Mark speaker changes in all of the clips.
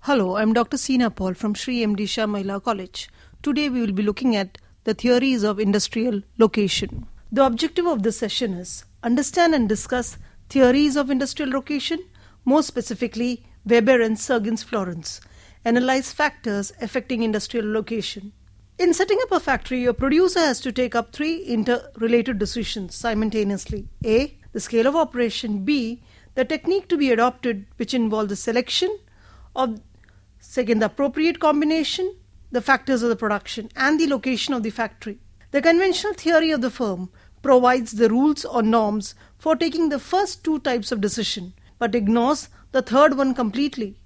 Speaker 1: Hello, I'm Dr. CeeNa from Sri M.D. Shah Mahila College. Today we will be looking at the theories of industrial location. The objective of this session is understand and discuss theories of industrial location, more specifically Weber and Sergens Florenz, analyze factors affecting industrial location. In setting up a factory, a producer has to take up three interrelated decisions simultaneously. A. The scale of operation. B. The technique to be adopted, which involves the selection of the appropriate combination, the factors of the production, and the location of the factory. The conventional theory of the firm provides the rules or norms for taking the first two types of decision, but ignores the third one completely.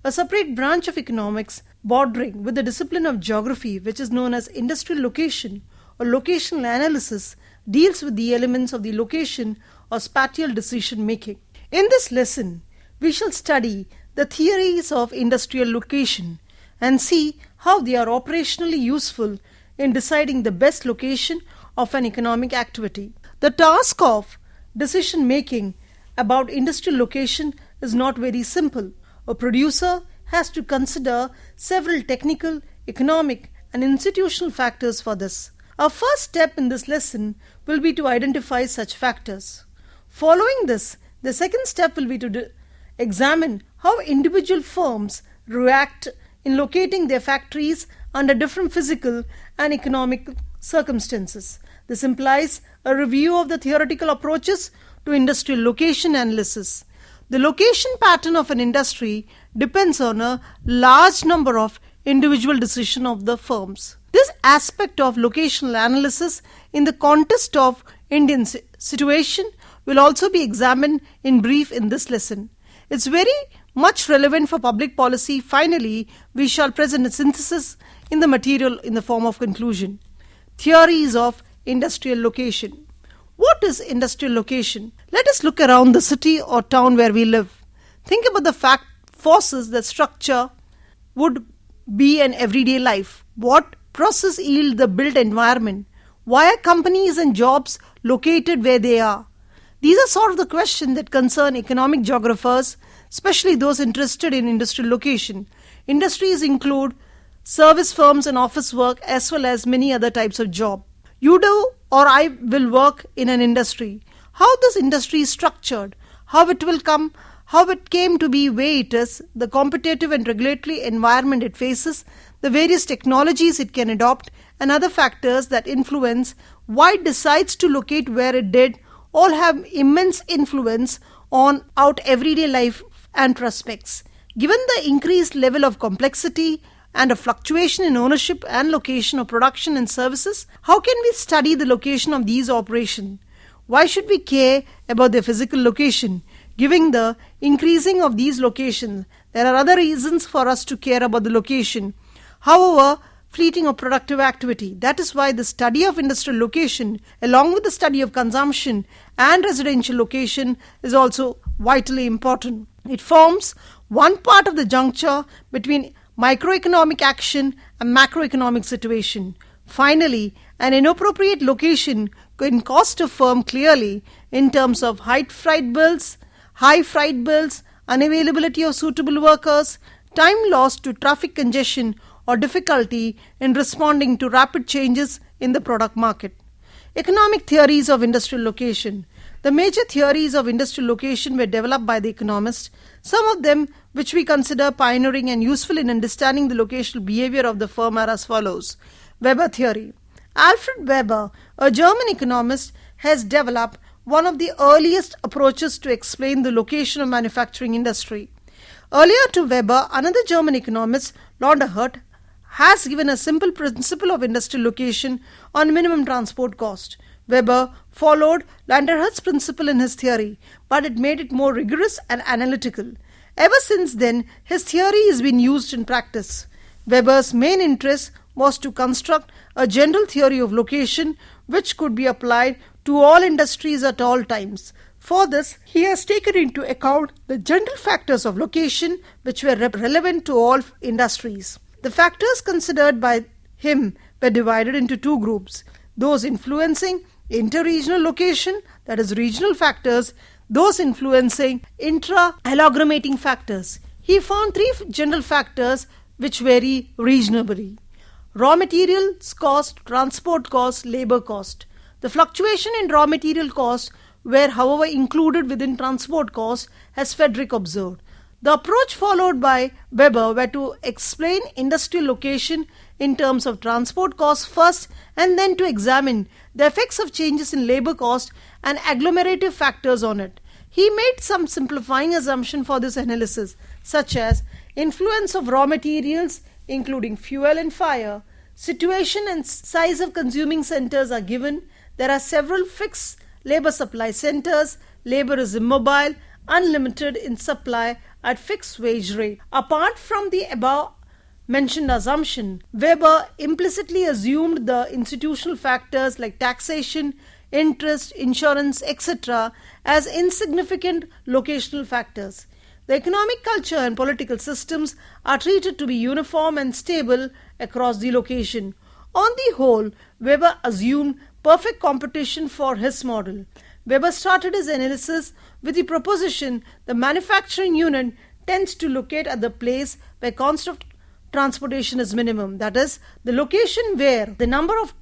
Speaker 1: A separate branch of economics bordering with the discipline of geography, which is known as industrial location or locational analysis, deals with the elements of the location or spatial decision making. In this lesson, we shall study the theories of industrial location and see how they are operationally useful in deciding the best location of an economic activity. The task of decision making about industrial location is not very simple. A producer has to consider several technical, economic, and institutional factors for this. Our first step in this lesson will be to identify such factors. Following this, the second step will be to examine how individual firms react in locating their factories under different physical and economic circumstances. This implies a review of the theoretical approaches to industrial location analysis. The location pattern of an industry depends on a large number of individual decisions of the firms. This aspect of locational analysis in the context of Indian situation will also be examined in brief in this lesson. It's very much relevant for public policy. Finally, we shall present a synthesis in the material in the form of conclusion. Theories of industrial location. What is industrial location? Let us look around the city or town where we live. Think about the forces that structure would be an everyday life. What process yield the built environment? Why are companies and jobs located where they are? These are sort of the questions that concern economic geographers, especially those interested in industrial location. Industries include service firms and office work as well as many other types of job. You do or I will work in an industry. How this industry is structured, how it came to be where it is, the competitive and regulatory environment it faces, the various technologies it can adopt, and other factors that influence why it decides to locate where it did, all have immense influence on our everyday life and prospects. Given the increased level of complexity and a fluctuation in ownership and location of production and services, how can we study the location of these operations? Why should we care about their physical location? Given the increasing of these locations, there are other reasons for us to care about the location. However, fleeting of productive activity. That is why the study of industrial location, along with the study of consumption and residential location, is also vitally important. It forms one part of the juncture between microeconomic action and macroeconomic situation. Finally, an inappropriate location can cost a firm clearly in terms of high freight bills, unavailability of suitable workers, time lost to traffic congestion, or difficulty in responding to rapid changes in the product market. Economic theories of industrial location. The major theories of industrial location were developed by the economists, some of them which we consider pioneering and useful in understanding the locational behavior of the firm are as follows. Weber theory. Alfred Weber, a German economist, has developed one of the earliest approaches to explain the location of manufacturing industry. Earlier to Weber, another German economist, Londerhut, has given a simple principle of industrial location on minimum transport cost. Weber followed Londerhut's principle in his theory, but it made it more rigorous and analytical. Ever since then, his theory has been used in practice. Weber's main interest was to construct a general theory of location which could be applied to all industries at all times. For this, he has taken into account the general factors of location which were relevant to all industries. The factors considered by him were divided into two groups: those influencing inter-regional location, that is regional factors, those influencing intra-allogrammating factors. He found three general factors which vary reasonably: raw materials cost, transport cost, labor cost. The fluctuation in raw material cost were, however, included within transport cost, as Frederick observed. The approach followed by Weber were to explain industrial location in terms of transport costs first, and then to examine the effects of changes in labor cost and agglomerative factors on it. He made some simplifying assumptions for this analysis, such as influence of raw materials including fuel and fire, situation and size of consuming centers are given, there are several fixed labor supply centers, labor is immobile, unlimited in supply at fixed wage rate. Apart from the above mentioned assumption, Weber implicitly assumed the institutional factors like taxation, interest, insurance, etc. as insignificant locational factors. The economic culture and political systems are treated to be uniform and stable across the location. On the whole, Weber assumed perfect competition for his model. Weber started his analysis with the proposition the manufacturing unit tends to locate at the place where cost of transportation is minimum, that is, the location where the number of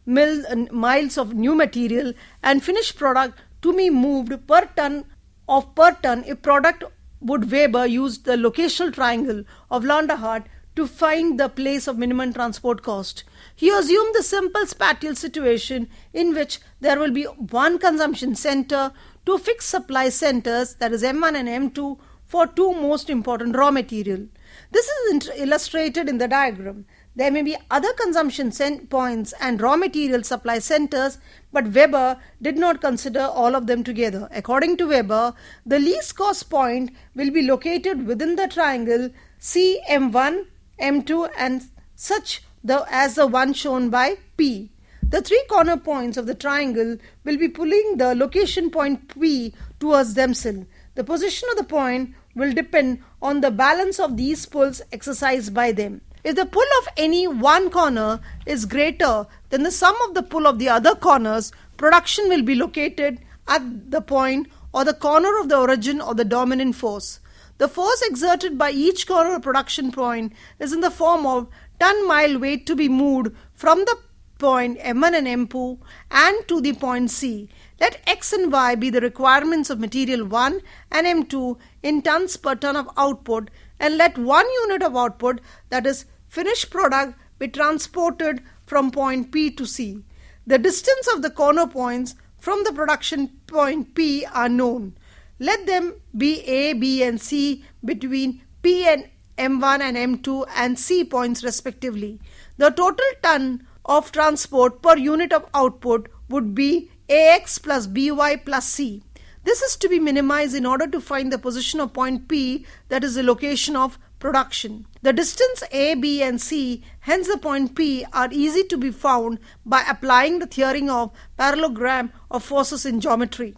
Speaker 1: miles of new material and finished product to be moved per ton if product would. Weber used the locational triangle of Landahart to find the place of minimum transport cost. He assumed the simple spatial situation in which there will be one consumption center, two fixed supply centers, that is M1 and M2, for two most important raw material. This is illustrated in the diagram. There may be other consumption points and raw material supply centers, but Weber did not consider all of them together. According to Weber, the least cost point will be located within the triangle CM1, M2 and such as the one shown by P. The three corner points of the triangle will be pulling the location point P towards themselves. The position of the point will depend on the balance of these pulls exercised by them. If the pull of any one corner is greater than the sum of the pull of the other corners, production will be located at the point or the corner of the origin of the dominant force. The force exerted by each corner production point is in the form of ton-mile weight to be moved from the point M1 and M2 and to the point C. Let X and Y be the requirements of material 1 and M2 in tons per ton of output, and let 1 unit of output, that is finished product, be transported from point P to C. The distance of the corner points from the production point P are known. Let them be A, B and C between P and M1 and M2 and C points respectively. The total ton of transport per unit of output would be AX plus BY plus C. This is to be minimized in order to find the position of point P, that is the location of production. The distance A, B and C, hence the point P, are easy to be found by applying the theory of parallelogram of forces in geometry.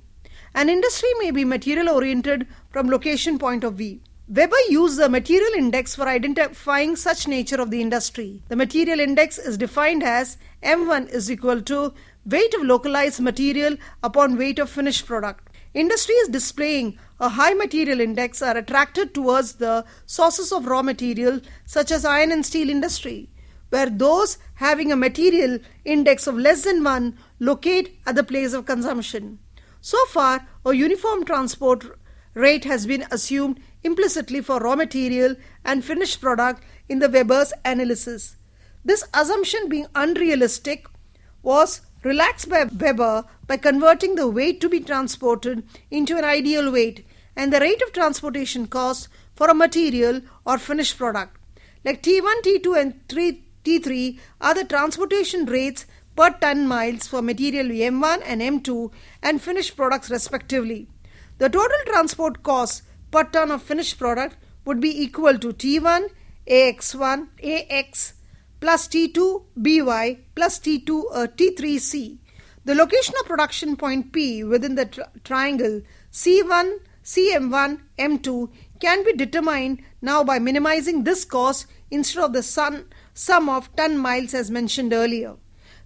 Speaker 1: An industry may be material oriented from location point of view. Weber used the material index for identifying such nature of the industry. The material index is defined as M1 is equal to weight of localized material upon weight of finished product. Industries displaying a high material index are attracted towards the sources of raw material such as iron and steel industry, where those having a material index of less than 1 locate at the place of consumption. So far, a uniform transport rate has been assumed implicitly for raw material and finished product in the Weber's analysis. This assumption, being unrealistic, was relaxed by Weber by converting the weight to be transported into an ideal weight and the rate of transportation cost for a material or finished product. Like T1, T2 and T3 are the transportation rates per ton miles for material M1 and M2 and finished products respectively. The total transport cost per ton of finished product would be equal to T1 AX1 AX plus T2 BY plus T3C. The location of production point P within the triangle C1 CM1 M2 can be determined now by minimizing this cost instead of the sum of ton miles as mentioned earlier.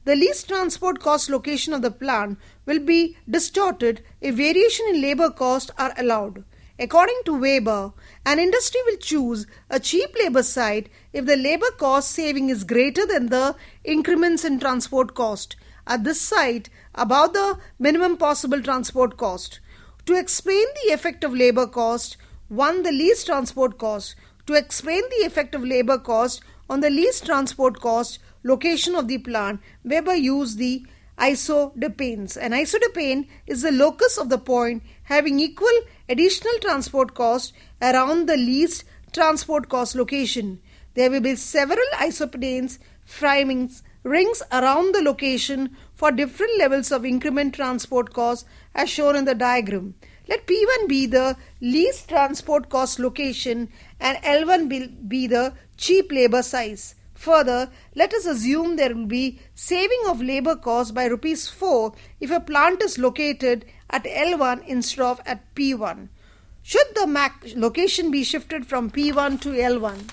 Speaker 1: The least transport cost location of the plant will be distorted if variation in labor cost are allowed. According to Weber, an industry will choose a cheap labor site if the labor cost saving is greater than the increments in transport cost at this site above the minimum possible transport cost. To explain the effect of labor cost, 1. The least transport cost. To explain the effect of labor cost on the least transport cost location of the plant, Weber used the isodepanes. An isodepane is the locus of the point having equal additional transport cost around the least transport cost location. There will be several isodepanes framings rings around the location for different levels of increment transport cost as shown in the diagram. Let P1 be the least transport cost location and L1 be the cheap labor size. Further, let us assume there will be saving of labor cost by rupees 4 if a plant is located at L1 instead of at P1. Should the location be shifted from P1 to L1?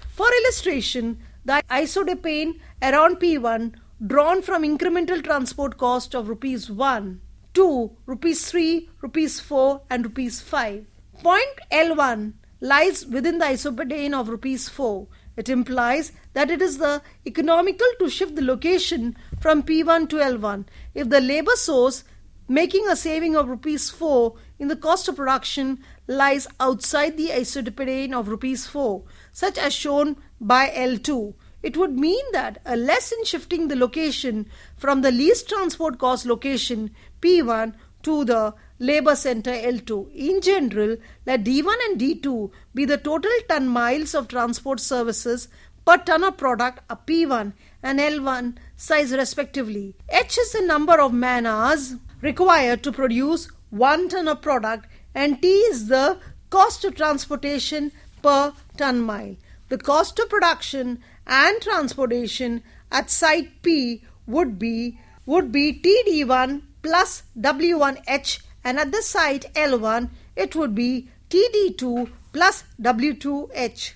Speaker 1: For illustration, the isodepane around P1 drawn from incremental transport cost of rupees 1, 2, rupees 3, rupees 4 and rupees 5. Point L1 lies within the isodepane of rupees 4. It implies that it is the economical to shift the location from P1 to L1 if the labor source making a saving of rupees 4 in the cost of production lies outside the isodepane of rupees 4, such as shown by L2. It would mean that a less in shifting the location from the least transport cost location P1 to the labor center L2. In general, let D1 and D2 be the total ton miles of transport services per ton of product of P1 and L1 size respectively. H is the number of man hours required to produce 1 ton of product and T is the cost of transportation per ton mile. The cost of production and transportation at site P would be TD1 plus W1H, and at the site L1 it would be TD2 plus W2H.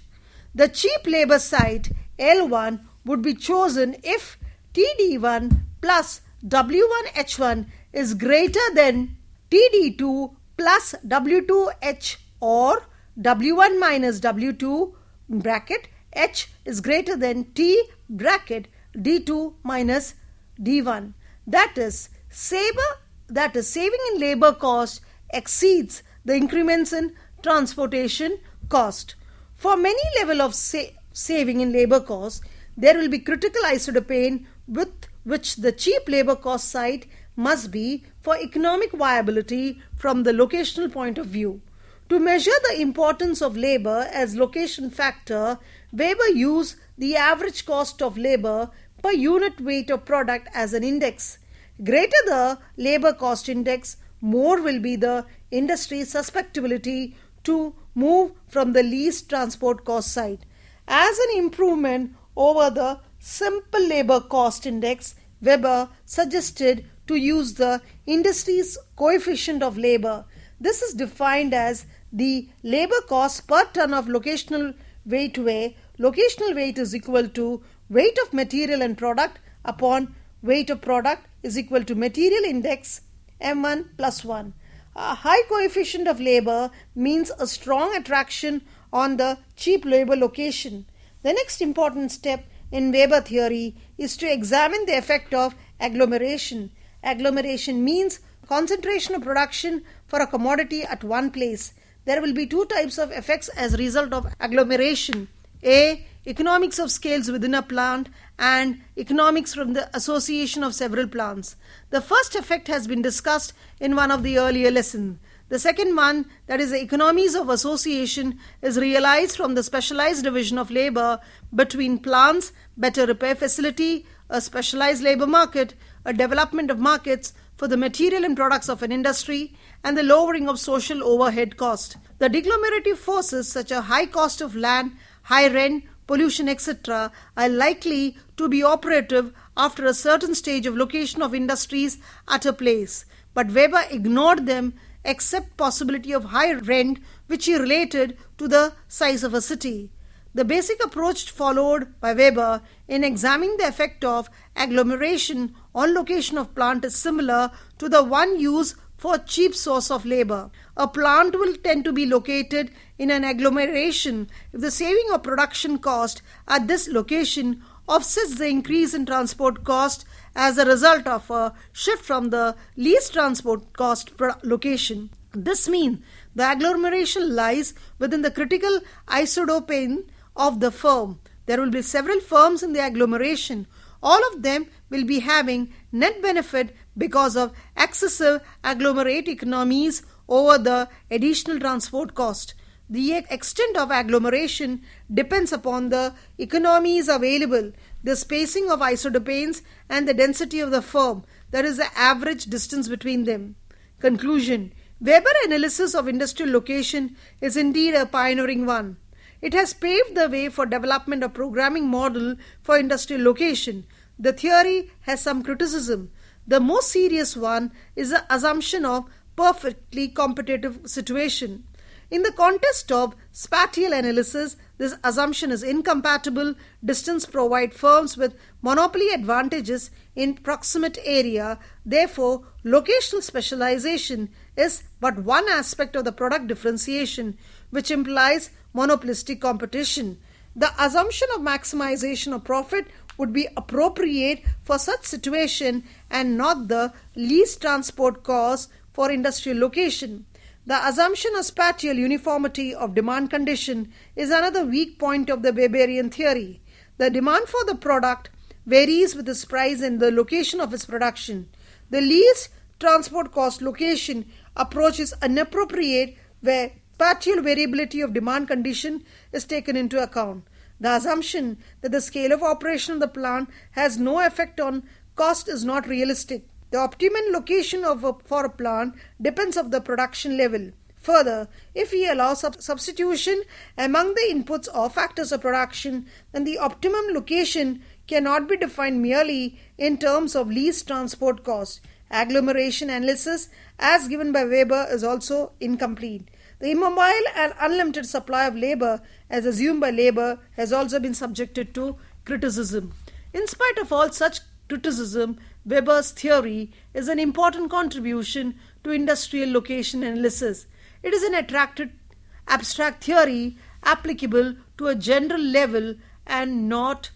Speaker 1: The cheap labor site L1 would be chosen if TD1 plus W1H1 is greater than TD2 plus W2H or W1 minus W2 bracket H is greater than T bracket D2 minus D1. That is saving in labor cost exceeds the increments in transportation cost. For many level of saving in labor cost, there will be critical isodepane with which the cheap labor cost site must be for economic viability from the locational point of view. To measure the importance of labor as location factor, Weber used the average cost of labor per unit weight of product as an index. Greater the labor cost index, more will be the industry's susceptibility to move from the least transport cost site. As an improvement over the simple labor cost index, Weber suggested to use the industry's coefficient of labor. This is defined as the labor cost per ton of locational weight where locational weight is equal to weight of material and product upon weight of product is equal to material index M1 plus 1. A high coefficient of labor means a strong attraction on the cheap labor location. The next important step in Weber theory is to examine the effect of agglomeration. Agglomeration means concentration of production for a commodity at one place. There will be two types of effects as a result of agglomeration. A. Economics of scales within a plant and economics from the association of several plants. The first effect has been discussed in one of the earlier lessons. The second one, that is the economies of association, is realized from the specialized division of labor between plants, better repair facility, a specialized labor market, a development of markets for the material and products of an industry, and the lowering of social overhead cost. The deglomerative forces such as high cost of land, high rent, pollution, etc. are likely to be operative after a certain stage of location of industries at a place. But Weber ignored them except possibility of high rent, which he related to the size of a city. The basic approach followed by Weber in examining the effect of agglomeration on location of plant is similar to the one used for cheap source of labor. A plant will tend to be located in an agglomeration if the saving of production cost at this location offsets the increase in transport cost as a result of a shift from the least transport cost location. This means the agglomeration lies within the critical isodopane of the firm. There will be several firms in the agglomeration. All of them will be having net benefit because of excessive agglomerate economies over the additional transport cost. The extent of agglomeration depends upon the economies available, the spacing of isodopanes, and the density of the firm, that is the average distance between them. Conclusion: Weber analysis of industrial location is indeed a pioneering one. It has paved the way for development of programming model for industrial location. The theory has some criticism. The most serious one is the assumption of perfectly competitive situation. In the context of spatial analysis, this assumption is incompatible. Distance provide firms with monopoly advantages in proximate area. Therefore, locational specialization is but one aspect of the product differentiation, which implies monopolistic competition. The assumption of maximization of profit would be appropriate for such situation and not the least transport cost for industrial location. The assumption of spatial uniformity of demand condition is another weak point of the Weberian theory. The demand for the product varies with its price and the location of its production. The least transport cost location approach is inappropriate where spatial variability of demand condition is taken into account. The assumption that the scale of operation of the plant has no effect on cost is not realistic. The optimum location for a plant depends on the production level. Further, if we allow substitution among the inputs or factors of production, then the optimum location cannot be defined merely in terms of least transport cost. Agglomeration analysis, as given by Weber, is also incomplete. The immobile and unlimited supply of labor, as assumed by Weber, has also been subjected to criticism. In spite of all such criticism, Weber's theory is an important contribution to industrial location analysis. It is an abstract theory applicable to a general level and not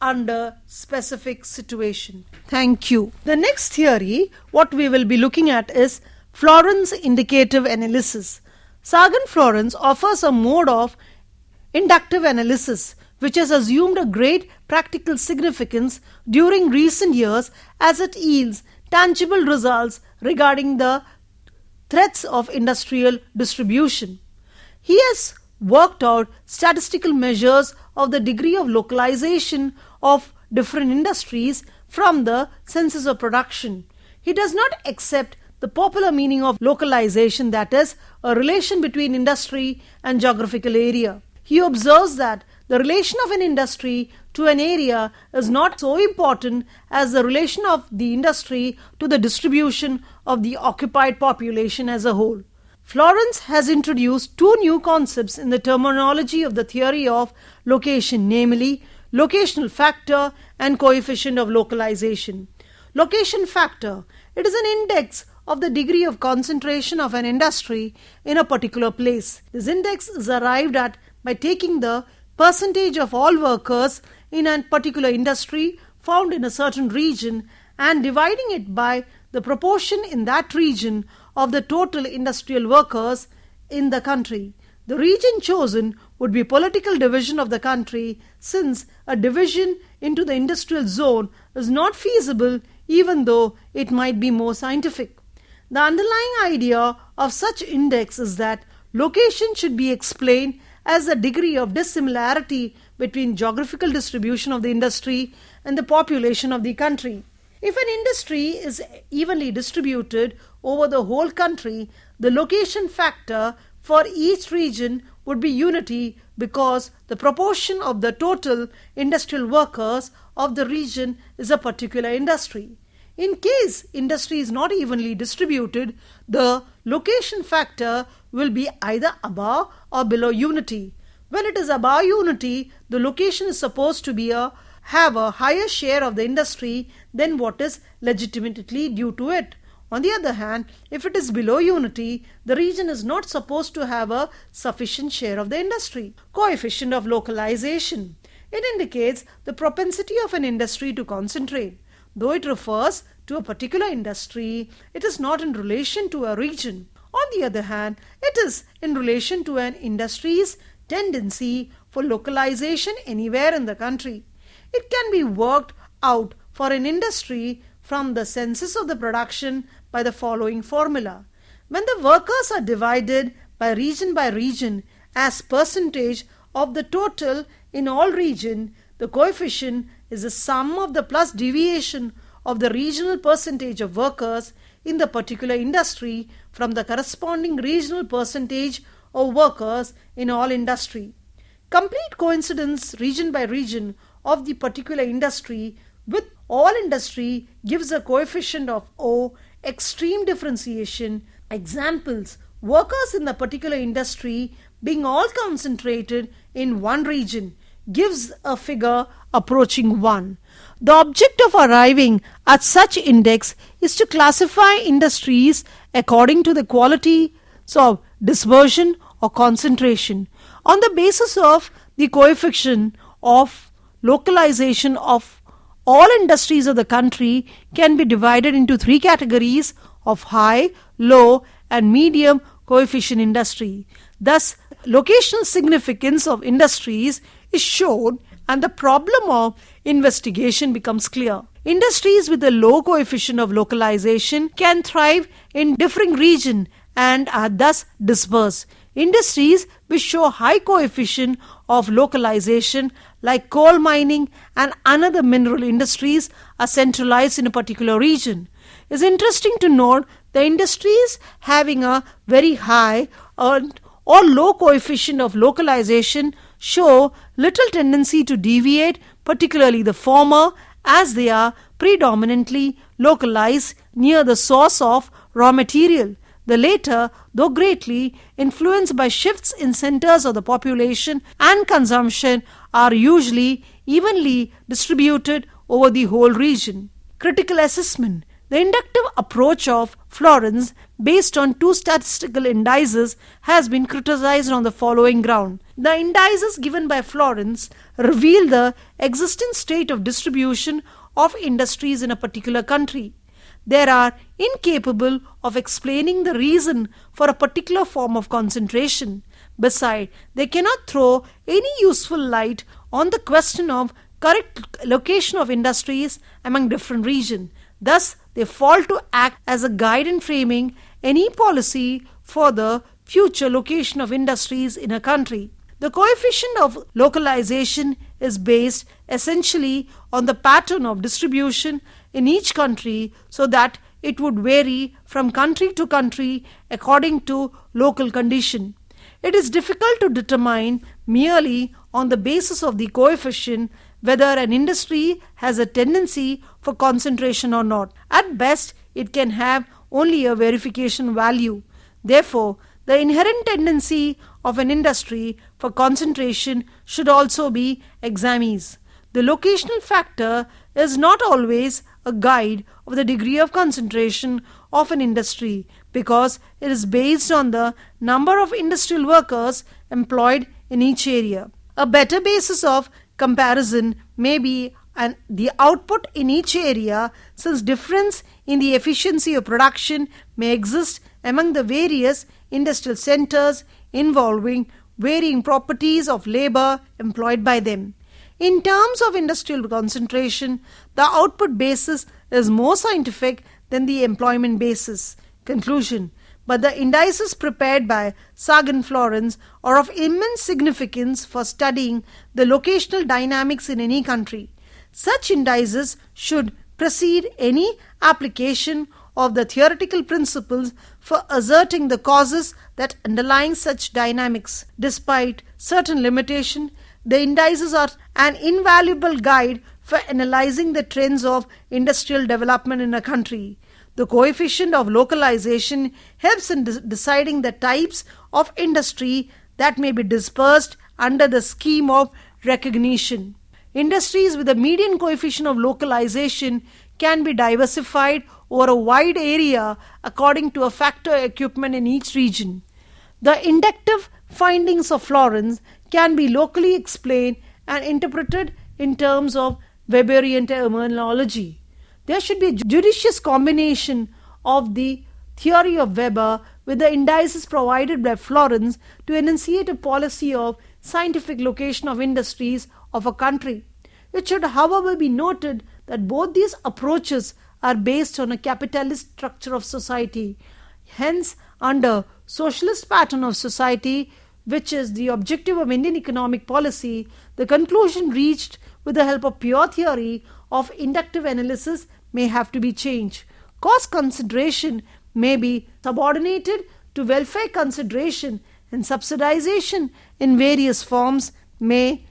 Speaker 1: under specific situation. Thank you. The next theory, what we will be looking at is Florence indicative analysis. Sargent-Florence offers a mode of inductive analysis which has assumed a great practical significance during recent years as it yields tangible results regarding the threats of industrial distribution. He has worked out statistical measures of the degree of localization of different industries from the census of production. He does not accept the popular meaning of localization, that is, a relation between industry and geographical area. He observes that the relation of an industry to an area is not so important as the relation of the industry to the distribution of the occupied population as a whole. Florence has introduced two new concepts in the terminology of the theory of location, namely locational factor and coefficient of localization. Location factor, it is an index of the degree of concentration of an industry in a particular place. This index is arrived at by taking the percentage of all workers in a particular industry found in a certain region and dividing it by the proportion in that region of the total industrial workers in the country. The region chosen would be political division of the country, since a division into the industrial zone is not feasible even though it might be more scientific. The underlying idea of such index is that location should be explained as the degree of dissimilarity between geographical distribution of the industry and the population of the country. If an industry is evenly distributed over the whole country, the location factor for each region would be unity because the proportion of the total industrial workers of the region is a particular industry. In case industry is not evenly distributed, the location factor will be either above or below unity. When it is above unity, the location is supposed to have a higher share of the industry than what is legitimately due to it. On the other hand, if it is below unity, the region is not supposed to have a sufficient share of the industry. Coefficient of localization. It indicates the propensity of an industry to concentrate. Though it refers to a particular industry, it is not in relation to a region. On the other hand, it is in relation to an industry's tendency for localization anywhere in the country. It can be worked out for an industry from the census of the production by the following formula. When the workers are divided by region as percentage of the total in all region, the coefficient is the sum of the plus deviation of the regional percentage of workers in the particular industry from the corresponding regional percentage of workers in all industry. Complete coincidence region by region of the particular industry with all industry gives a coefficient of O. Extreme differentiation. Examples: workers in the particular industry being all concentrated in one region gives a figure approaching 1. The object of arriving at such index is to classify industries according to the quality of dispersion or concentration. On the basis of the coefficient of localization of all industries of the country can be divided into 3 categories of high, low and medium coefficient industry. Thus, locational significance of industries is shown and the problem of investigation becomes clear. Industries with a low coefficient of localization can thrive in differing regions and are thus dispersed. Industries which show high coefficient of localization like coal mining and another mineral industries are centralized in a particular region. It is interesting to note the industries having a very high or low coefficient of localization show little tendency to deviate, particularly the former, as they are predominantly localized near the source of raw material. The latter, though greatly influenced by shifts in centers of the population and consumption, are usually evenly distributed over the whole region. Critical assessment. The inductive approach of Florence, based on 2 statistical indices, has been criticized on the following ground. The indices given by Florence reveal the existing state of distribution of industries in a particular country. They are incapable of explaining the reason for a particular form of concentration. Besides, they cannot throw any useful light on the question of correct location of industries among different regions. Thus, they fall to act as a guide in framing any policy for the future location of industries in a country. The coefficient of localization is based essentially on the pattern of distribution in each country so that it would vary from country to country according to local condition. It is difficult to determine merely on the basis of the coefficient whether an industry has a tendency for concentration or not. At best, it can have only a verification value. Therefore, the inherent tendency of an industry for concentration should also be examined. The locational factor is not always a guide of the degree of concentration of an industry because it is based on the number of industrial workers employed in each area. A better basis of comparison may be the output in each area, since difference in the efficiency of production may exist among the various industrial centers involving varying properties of labor employed by them. In terms of industrial concentration, the output basis is more scientific than the employment basis. Conclusion. But the indices prepared by Sagan Florence are of immense significance for studying the locational dynamics in any country. Such indices should precede any application of the theoretical principles for asserting the causes that underlie such dynamics. Despite certain limitation, the indices are an invaluable guide for analyzing the trends of industrial development in a country. The coefficient of localization helps in deciding the types of industry that may be dispersed under the scheme of recognition. Industries with a median coefficient of localization can be diversified over a wide area according to a factor equipment in each region. The inductive findings of Florence can be locally explained and interpreted in terms of Weberian terminology. There should be a judicious combination of the theory of Weber with the indices provided by Florence to enunciate a policy of scientific location of industries of a country. It should, however, be noted that both these approaches are based on a capitalist structure of society. Hence, under socialist pattern of society, which is the objective of Indian economic policy, the conclusion reached with the help of pure theory of inductive analysis may have to be changed. Cost consideration may be subordinated to welfare consideration, and subsidization in various forms may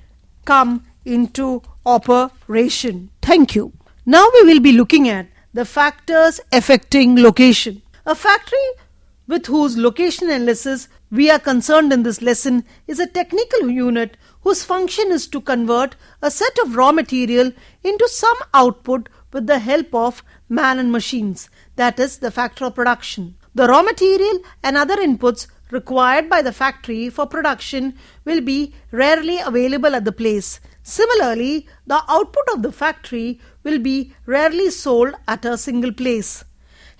Speaker 1: come into operation. Thank you. Now we will be looking at the factors affecting location. A factory with whose location analysis we are concerned in this lesson is a technical unit whose function is to convert a set of raw material into some output with the help of man and machines, that is, the factor of production. The raw material and other inputs required by the factory for production will be rarely available at the place. Similarly, the output of the factory will be rarely sold at a single place.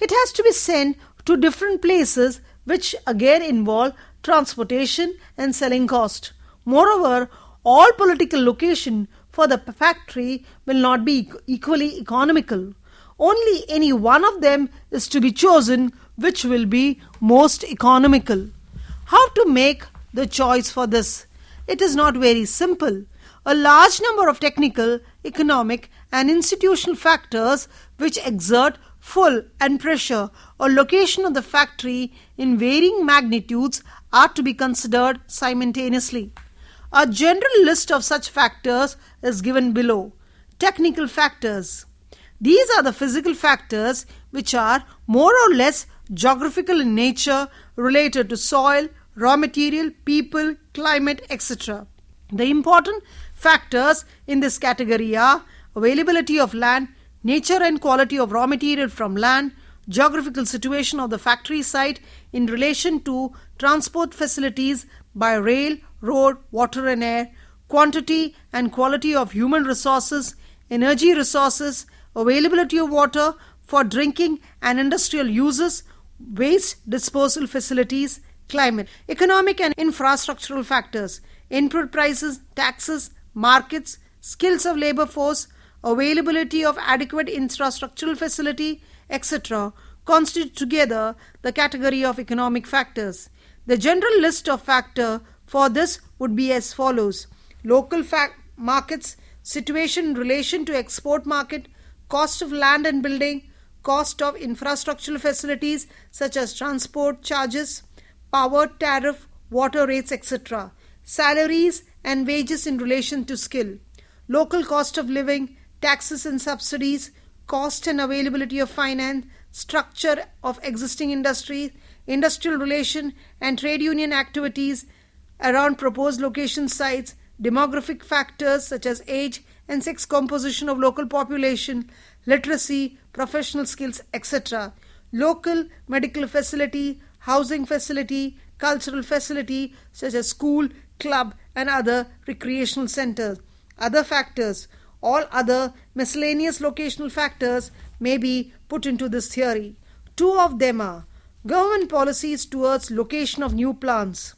Speaker 1: It has to be sent to different places, which again involve transportation and selling cost. Moreover, all political location for the factory will not be equally economical. Only any one of them is to be chosen which will be most economical. How to make the choice for this? It is not very simple. A large number of technical, economic and institutional factors which exert pull and pressure or location of the factory in varying magnitudes are to be considered simultaneously. A general list of such factors is given below. Technical factors. These are the physical factors which are more or less geographical in nature, related to soil, raw material, people, climate, etc. The important factors in this category are availability of land, nature and quality of raw material from land, geographical situation of the factory site in relation to transport facilities by rail, road, water and air, quantity and quality of human resources, energy resources, availability of water for drinking and industrial uses, waste disposal facilities, climate. Economic and infrastructural factors, input prices, taxes, markets, skills of labor force, availability of adequate infrastructural facility, etc. constitute together the category of economic factors. The general list of factors for this would be as follows: local markets, situation in relation to export market, cost of land and building, cost of infrastructural facilities such as transport charges, power tariff, water rates, etc., salaries and wages in relation to skill, local cost of living, taxes and subsidies, cost and availability of finance, structure of existing industry, industrial relation and trade union activities around proposed location sites, demographic factors such as age and sex composition of local population, literacy, professional skills, etc., local medical facility, housing facility, cultural facility such as school, club and other recreational centers. Other factors, all other miscellaneous locational factors may be put into this theory. Two of them are government policies towards location of new plants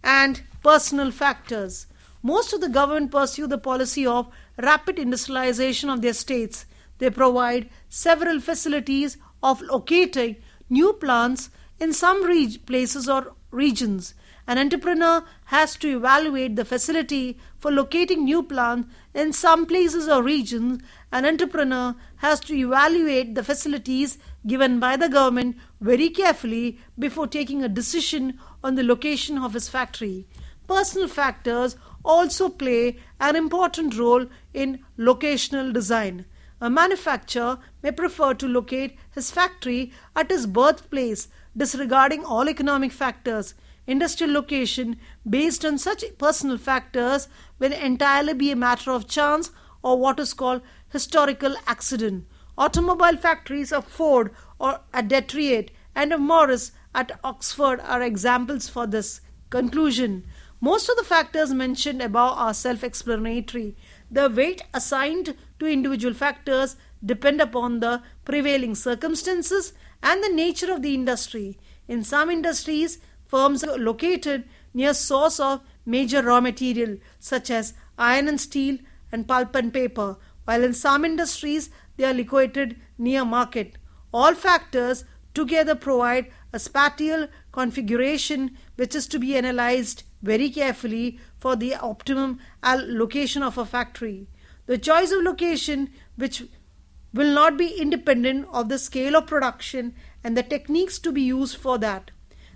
Speaker 1: and personal factors. Most of the government pursue the policy of rapid industrialization of their states. They provide several facilities of locating new plants in some places or regions. An entrepreneur has to evaluate the facility for locating new plants in some places or regions. An entrepreneur has to evaluate the facilities given by the government very carefully before taking a decision on the location of his factory. Personal factors also play an important role in locational design. A manufacturer may prefer to locate his factory at his birthplace, disregarding all economic factors. Industrial location based on such personal factors will entirely be a matter of chance or what is called historical accident. Automobile factories of Ford or at Detroit and of Morris at Oxford are examples for this. Conclusion. Most of the factors mentioned above are self-explanatory. The weight assigned to individual factors depend upon the prevailing circumstances and the nature of the industry. In some industries, firms are located near source of major raw material such as iron and steel and pulp and paper, while in some industries they are located near market. All factors together provide a spatial configuration which is to be analyzed very carefully for the optimum location of a factory. The choice of location which will not be independent of the scale of production and the techniques to be used for that.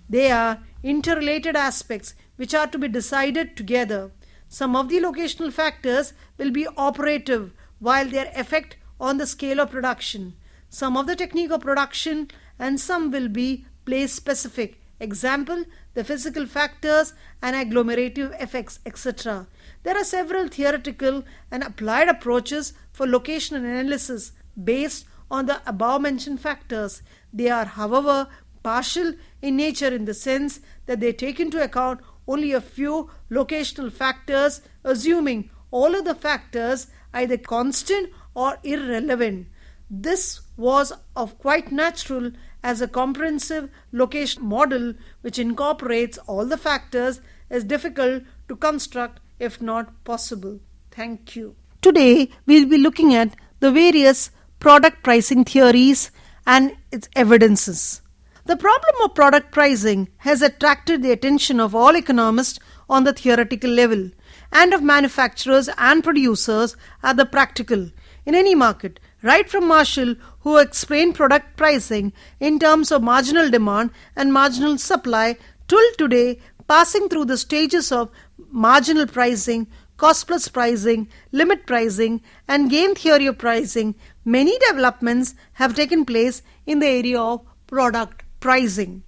Speaker 1: They are interrelated aspects which are to be decided together. Some of the locational factors will be operative while their effect on the scale of production. Some of the technique of production and some will be place specific. Example, the physical factors and agglomerative effects, etc. There are several theoretical and applied approaches for locational analysis based on the above mentioned factors. They are, however, partial in nature in the sense that they take into account only a few locational factors, assuming all of the factors either constant or irrelevant. This was of quite natural as a comprehensive location model which incorporates all the factors is difficult to construct if not possible. Thank you. Today we will be looking at the various product pricing theories and its evidences. The problem of product pricing has attracted the attention of all economists on the theoretical level and of manufacturers and producers at the practical in any market, right from Marshall, who explained product pricing in terms of marginal demand and marginal supply, till today passing through the stages of marginal pricing, cost plus pricing, limit pricing, and game theory of pricing. Many developments have taken place in the area of product pricing.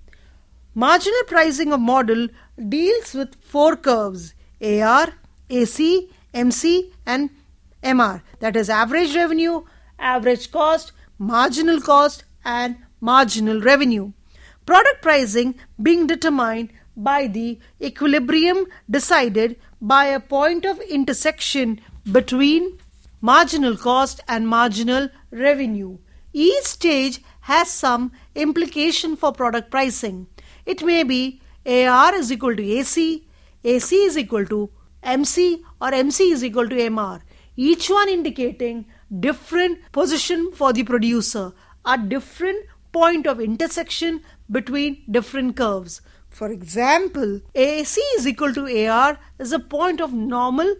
Speaker 1: Marginal pricing of model deals with four curves: AR, AC, MC, and MR, that is average revenue, average cost, and marginal revenue. Product pricing being determined by the equilibrium decided by a point of intersection between marginal cost and marginal revenue. Each stage has some implication for product pricing. It may be AR is equal to AC, AC is equal to MC, or MC is equal to MR, each one indicating different position for the producer, a different point of intersection between different curves. For example, AC is equal to AR is a point of normal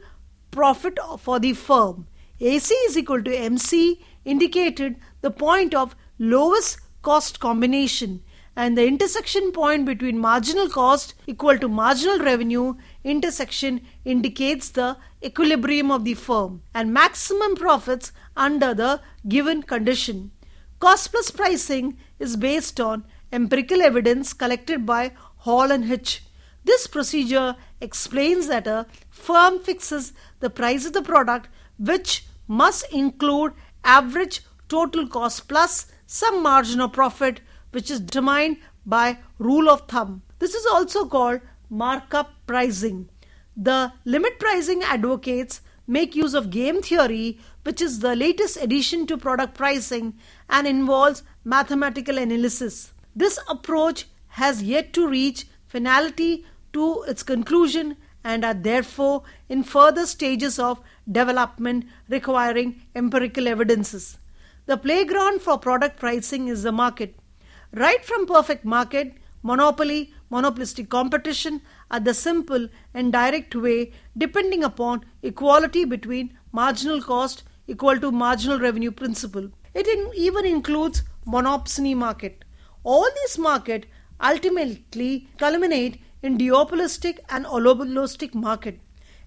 Speaker 1: profit for the firm. AC is equal to MC indicated the point of lowest cost combination, and the intersection point between marginal cost equal to marginal revenue intersection indicates the equilibrium of the firm and maximum profits under the given condition. Cost plus pricing is based on empirical evidence collected by Hall and Hitch. This procedure explains that a firm fixes the price of the product, which must include average total cost plus some margin of profit, which is determined by rule of thumb. This is also called markup pricing. The limit pricing advocates make use of game theory, which is the latest addition to product pricing and involves mathematical analysis. This approach has yet to reach finality to its conclusion and are therefore in further stages of development requiring empirical evidences. The playground for product pricing is the market. Right from perfect market, monopoly, monopolistic competition are the simple and direct way depending upon equality between marginal cost equal to marginal revenue principle. It even includes monopsony market. All these markets ultimately culminate in duopolistic and oligopolistic market.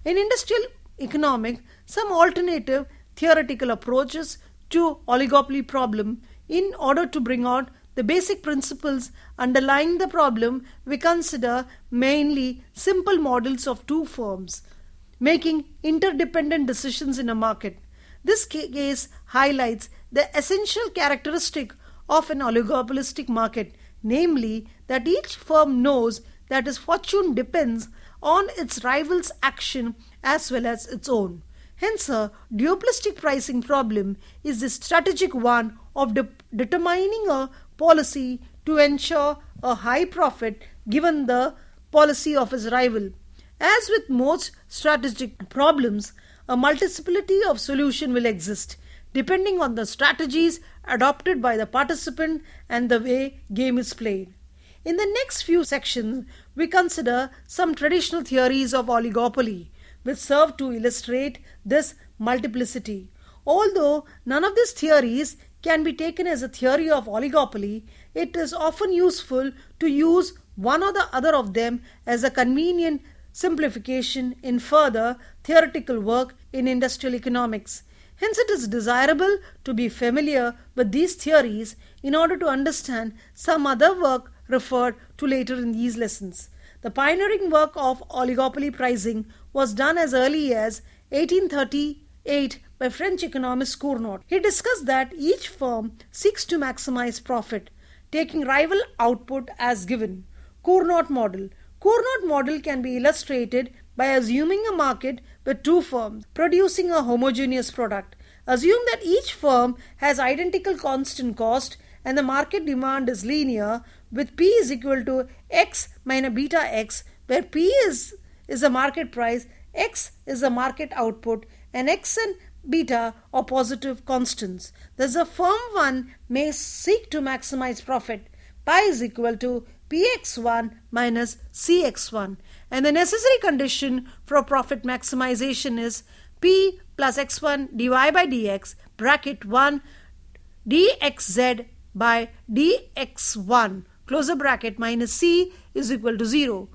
Speaker 1: In industrial economics, some alternative theoretical approaches to oligopoly problem. In order to bring out the basic principles underlying the problem, we consider mainly simple models of two firms making interdependent decisions in a market. This case highlights the essential characteristic of an oligopolistic market, namely that each firm knows that its fortune depends on its rival's action as well as its own. Hence, a duopolistic pricing problem is the strategic one of determining a policy to ensure a high profit given the policy of its rival. As with most strategic problems, a multiplicity of solutions will exist depending on the strategies adopted by the participant and the way game is played. In the next few sections, we consider some traditional theories of oligopoly which serve to illustrate this multiplicity. Although none of these theories can be taken as a theory of oligopoly, it is often useful to use one or the other of them as a convenient simplification in further theoretical work in industrial economics. Hence, it is desirable to be familiar with these theories in order to understand some other work referred to later in these lessons. The pioneering work of oligopoly pricing was done as early as 1838 by French economist Cournot. He discussed that each firm seeks to maximize profit, taking rival output as given. Cournot model can be illustrated by assuming a market with two firms producing a homogeneous product. Assume that each firm has identical constant cost and the market demand is linear with P is equal to X minus beta X, where P is the market price, X is the market output, and X and beta are positive constants. Thus, the firm 1 may seek to maximize profit. Pi is equal to Px1 minus Cx1, and the necessary condition for profit maximization is P plus x1 dy by dx bracket 1 dxz by dx1 closer bracket minus C is equal to 0.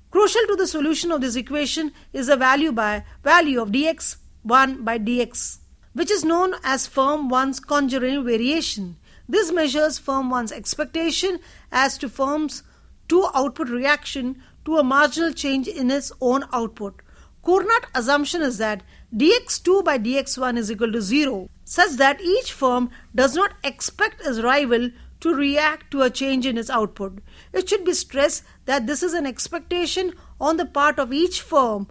Speaker 1: Crucial to the solution of this equation is the value of dx1 by dx, which is known as firm 1's conjoint variation. This measures firm 1's expectation as to firm's 2 output reaction to a marginal change in its own output. Cournot assumption is that dx2 by dx1 is equal to 0, such that each firm does not expect its rival to react to a change in its output. It should be stressed that this is an expectation on the part of each firm,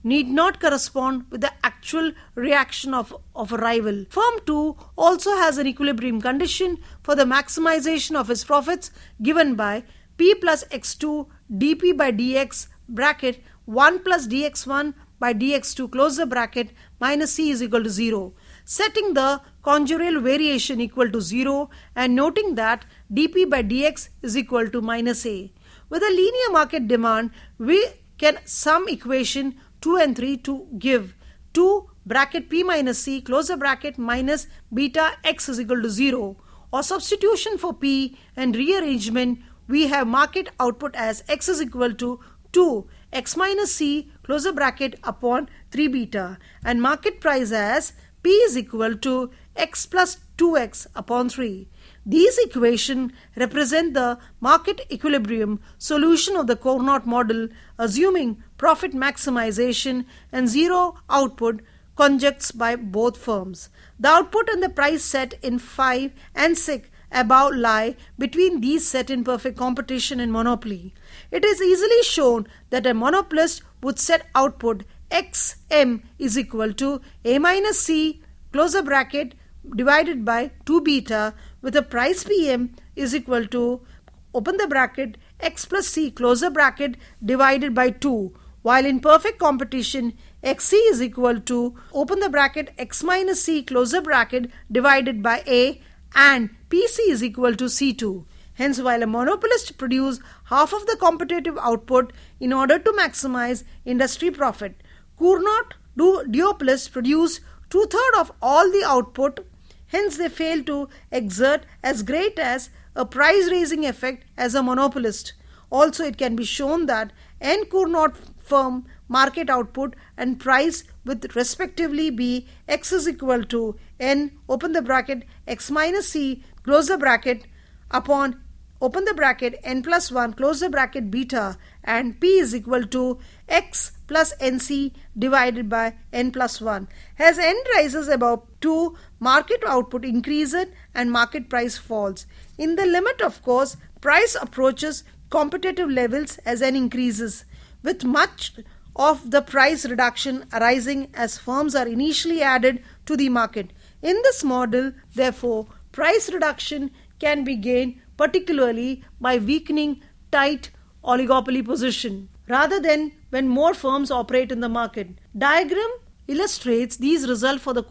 Speaker 1: need not correspond with the actual reaction of a rival. Firm 2 also has an equilibrium condition for the maximization of its profits given by P plus x2 dp by dx bracket 1 plus dx1 by dx2 close the bracket minus C is equal to 0. Setting the conjugal variation equal to 0 and noting that dp by dx is equal to minus A. With a linear market demand, we can sum equation 2 and 3 to give 2 bracket P minus C close the bracket minus beta x is equal to 0, or substitution for P and rearrangement we have market output as x is equal to 2 x minus C close the bracket upon 3 beta and market price as P is equal to x plus 2x upon 3. These equations represent the market equilibrium solution of the Cournot model, assuming profit maximization and zero output conjuncts by both firms. The output and the price set in 5 and 6 above lie between these set in perfect competition and monopoly. It is easily shown that a monopolist would set output xm is equal to a minus c close the bracket divided by 2 beta with a price pm is equal to open the bracket x plus c close the bracket divided by 2, while in perfect competition xc is equal to open the bracket x minus c close the bracket divided by a and pc is equal to c2. Hence, while a monopolist produces half of the competitive output in order to maximize industry profit, Cournot duopolists produce 2/3 of all the output. Hence, they fail to exert as great as a price-raising effect as a monopolist. Also, it can be shown that n Cournot firm market output and price with respectively be x is equal to n open the bracket x minus c close the bracket upon open the bracket n plus 1 close the bracket beta and p is equal to x plus NC divided by N plus 1. As N rises above 2, market output increases and market price falls. In the limit, of course, price approaches competitive levels as N increases, with much of the price reduction arising as firms are initially added to the market. In this model, therefore, price reduction can be gained particularly by weakening tight oligopoly position rather than when more firms operate in the market. Diagram illustrates these results for the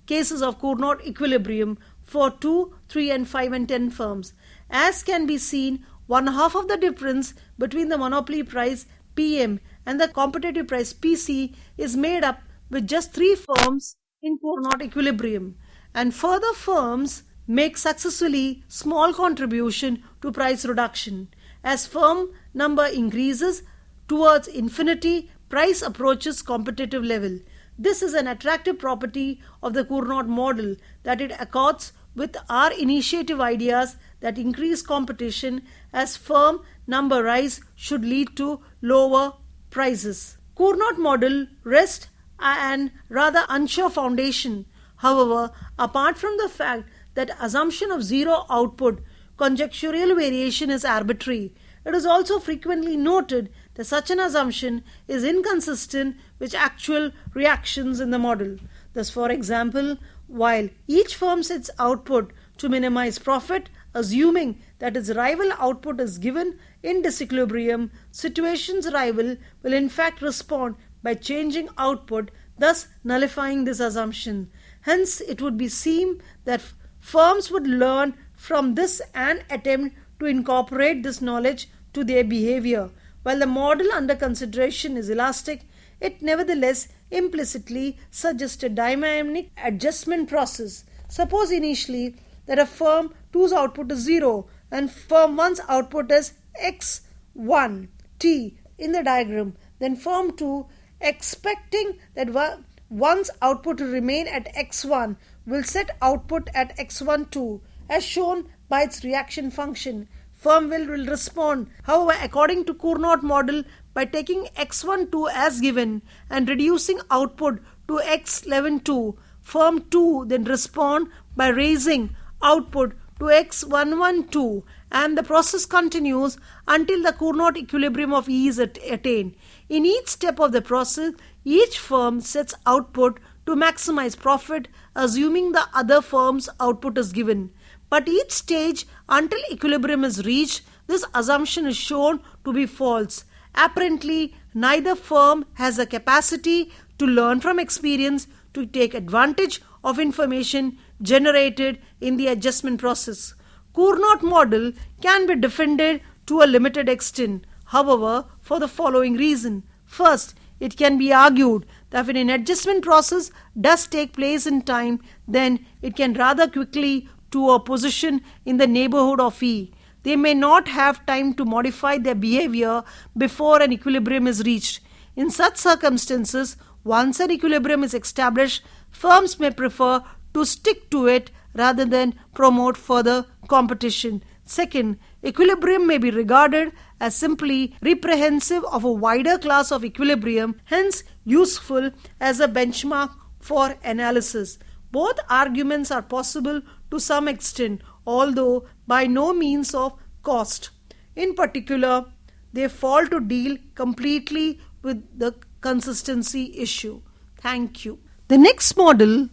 Speaker 1: cases of Cournot equilibrium for 2, 3 and 5 and 10 firms. As can be seen, one half of the difference between the monopoly price PM and the competitive price PC is made up with just 3 firms in Cournot equilibrium, and further firms make successfully small contribution to price reduction. As firm number increases towards infinity, price approaches competitive level. This is an attractive property of the Cournot model, that it accords with our initiative ideas that increase competition as firm number rise should lead to lower prices. Cournot model rests on rather unsure foundation. However, apart from the fact that assumption of zero output, conjectural variation is arbitrary. It is also frequently noted that such an assumption is inconsistent with actual reactions in the model. Thus, for example, while each firm sets output to minimize profit, assuming that its rival output is given in disequilibrium, situation's rival will in fact respond by changing output, thus nullifying this assumption. Hence, it would be seem that firms would learn from this and attempt to incorporate this knowledge to their behavior. While the model under consideration is elastic, it nevertheless implicitly suggests a dynamic adjustment process. Suppose initially that a firm 2's output is 0 and firm 1's output is x1 t in the diagram. Then firm 2, expecting that 1's output to remain at x1, will set output at x1 2 as shown by its reaction function. Firm will respond, however, according to Cournot model by taking x1 2 as given and reducing output to x11 2. Firm 2 then respond by raising output to x11 2, and the process continues until the Cournot equilibrium of E is attained. In each step of the process, each firm sets output to maximize profit, assuming the other firm's output is given. But each stage until equilibrium is reached, this assumption is shown to be false. Apparently, neither firm has the capacity to learn from experience to take advantage of information generated in the adjustment process. Cournot model can be defended to a limited extent, however, for the following reason. First, it can be argued that when an adjustment process does take place in time, then it can rather quickly to a position in the neighborhood of E. They may not have time to modify their behavior before an equilibrium is reached. In such circumstances, once an equilibrium is established, firms may prefer to stick to it rather than promote further competition. Second, equilibrium may be regarded as simply reprehensive of a wider class of equilibrium, hence useful as a benchmark for analysis. Both arguments are possible to some extent, although by no means of cost. In particular, they fail to deal completely with the consistency issue. Thank you. The next model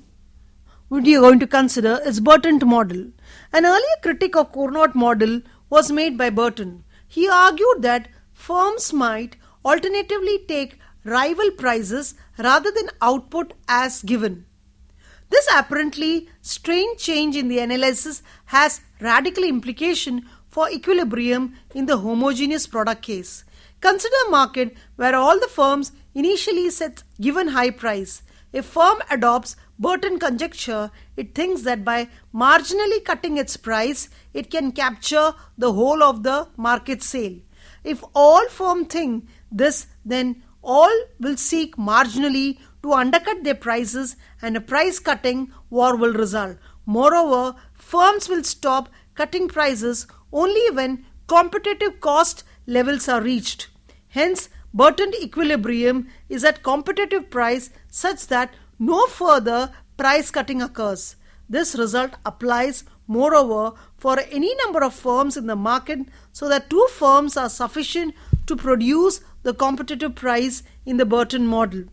Speaker 1: we are going to consider is Burton model. An earlier critic of Cournot model was made by Burton. He argued that firms might alternatively take rival prices rather than output as given. This apparently strange change in the analysis has radical implication for equilibrium in the homogeneous product case. Consider a market where all the firms initially set given high price. If firm adopts Burton conjecture, it thinks that by marginally cutting its price, it can capture the whole of the market sale. If all firms think this, then all will seek marginally to undercut their prices and a price cutting war will result. Moreover, firms will stop cutting prices only when competitive cost levels are reached. Hence, Burton equilibrium is at competitive price such that no further price cutting occurs. This result applies moreover for any number of firms in the market so that two firms are sufficient to produce the competitive price in the Burton model.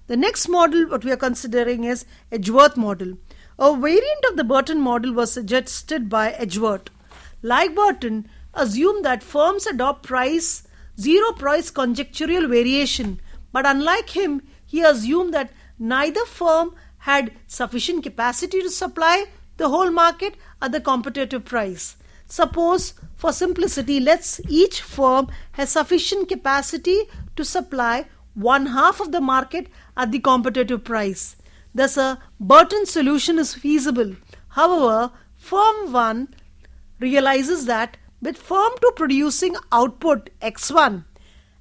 Speaker 1: The next model what we are considering is Edgeworth model. A variant of the Burton model was suggested by Edgeworth. Like Burton, assume that firms adopt zero price conjectural variation, but unlike him, he assumed that neither firm had sufficient capacity to supply the whole market at the competitive price. Suppose, for simplicity, each firm has sufficient capacity to supply one half of the market at the competitive price. Thus, a Burton solution is feasible. However, firm 1 realizes that with firm 2 producing output X1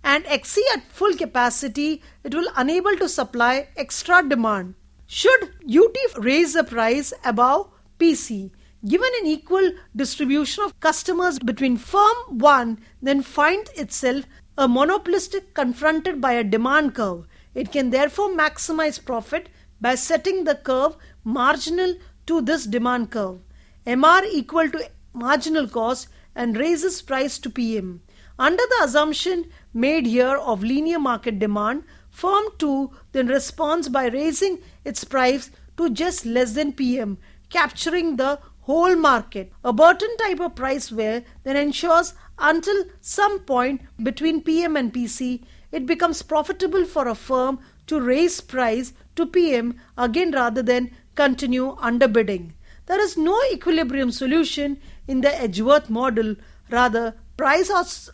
Speaker 1: and Xc at full capacity, it will unable to supply extra demand. Should UT raise the price above PC, given an equal distribution of customers between firm 1, then finds itself a monopolistic confronted by a demand curve. It can therefore maximize profit by setting the curve marginal to this demand curve. MR equal to marginal cost and raises price to PM. Under the assumption made here of linear market demand, firm 2 then responds by raising its price to just less than PM, capturing the whole market. A Burton type of price where then ensures until some point between PM and PC, it becomes profitable for a firm to raise price to PM again rather than continue underbidding. There is no equilibrium solution in the Edgeworth model. Rather, price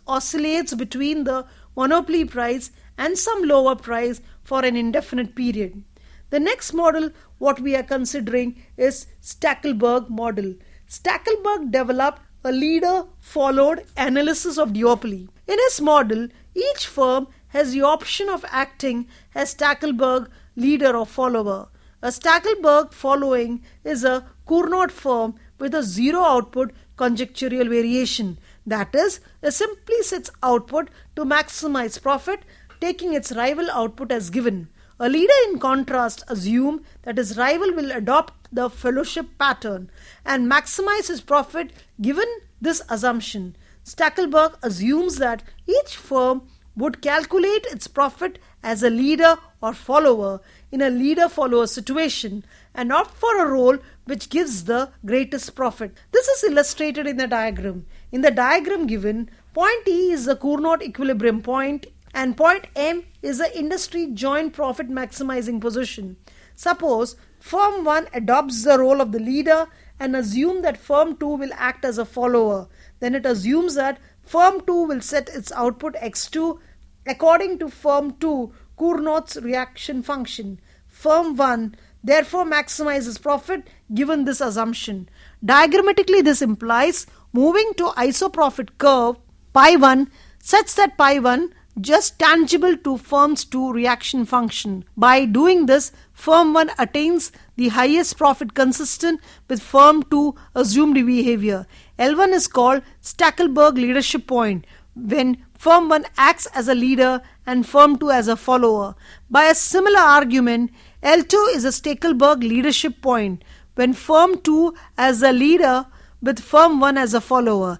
Speaker 1: oscillates between the monopoly price and some lower price for an indefinite period. The next model what we are considering is Stackelberg model. Stackelberg developed a leader-followed analysis of duopoly. In his model, each firm has the option of acting as Stackelberg leader or follower. A Stackelberg following is a Cournot firm with a zero output conjectural variation. That is, it simply sets output to maximize profit, taking its rival output as given. A leader, in contrast, assumes that his rival will adopt the fellowship pattern and maximize his profit given this assumption. Stackelberg assumes that each firm would calculate its profit as a leader or follower in a leader-follower situation and opt for a role which gives the greatest profit. This is illustrated in the diagram. In the diagram given, point E is the Cournot equilibrium point and point M is the industry joint profit maximizing position. Suppose firm 1 adopts the role of the leader and assume that firm 2 will act as a follower. Then it assumes that firm 2 will set its output X2 according to firm 2 Cournot's reaction function. Firm 1 therefore maximizes profit given this assumption. Diagrammatically, this implies moving to isoprofit curve pi 1 such that pi 1 just tangible to firm's 2 reaction function. By doing this, firm 1 attains the highest profit consistent with firm 2 assumed behavior. L1 is called Stackelberg leadership point when firm 1 acts as a leader and firm 2 as a follower. By a similar argument, L2 is a Stackelberg leadership point when firm 2 as a leader with firm 1 as a follower.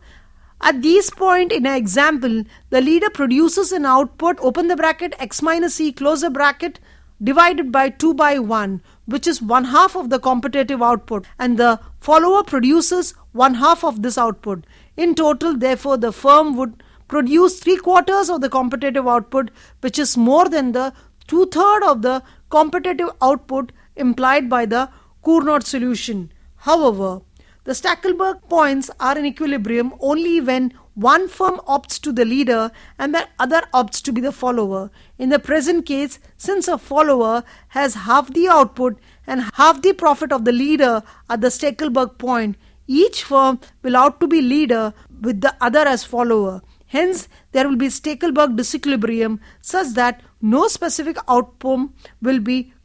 Speaker 1: At this point in an example, the leader produces an output, open the bracket, x minus e, close the bracket, divided by 2 by 1, which is 1/2 of the competitive output, and the follower produces 1/2 of this output. In total, therefore, the firm would produce 3/4 of the competitive output, which is more than the 2/3 of the competitive output implied by the Cournot solution. However, the Stackelberg points are in equilibrium only when one firm opts to the leader and the other opts to be the follower. In the present case, since a follower has half the output and half the profit of the leader at the Stackelberg point, each firm will opt to be leader with the other as follower. Hence, there will be Stackelberg disequilibrium such that no specific outcome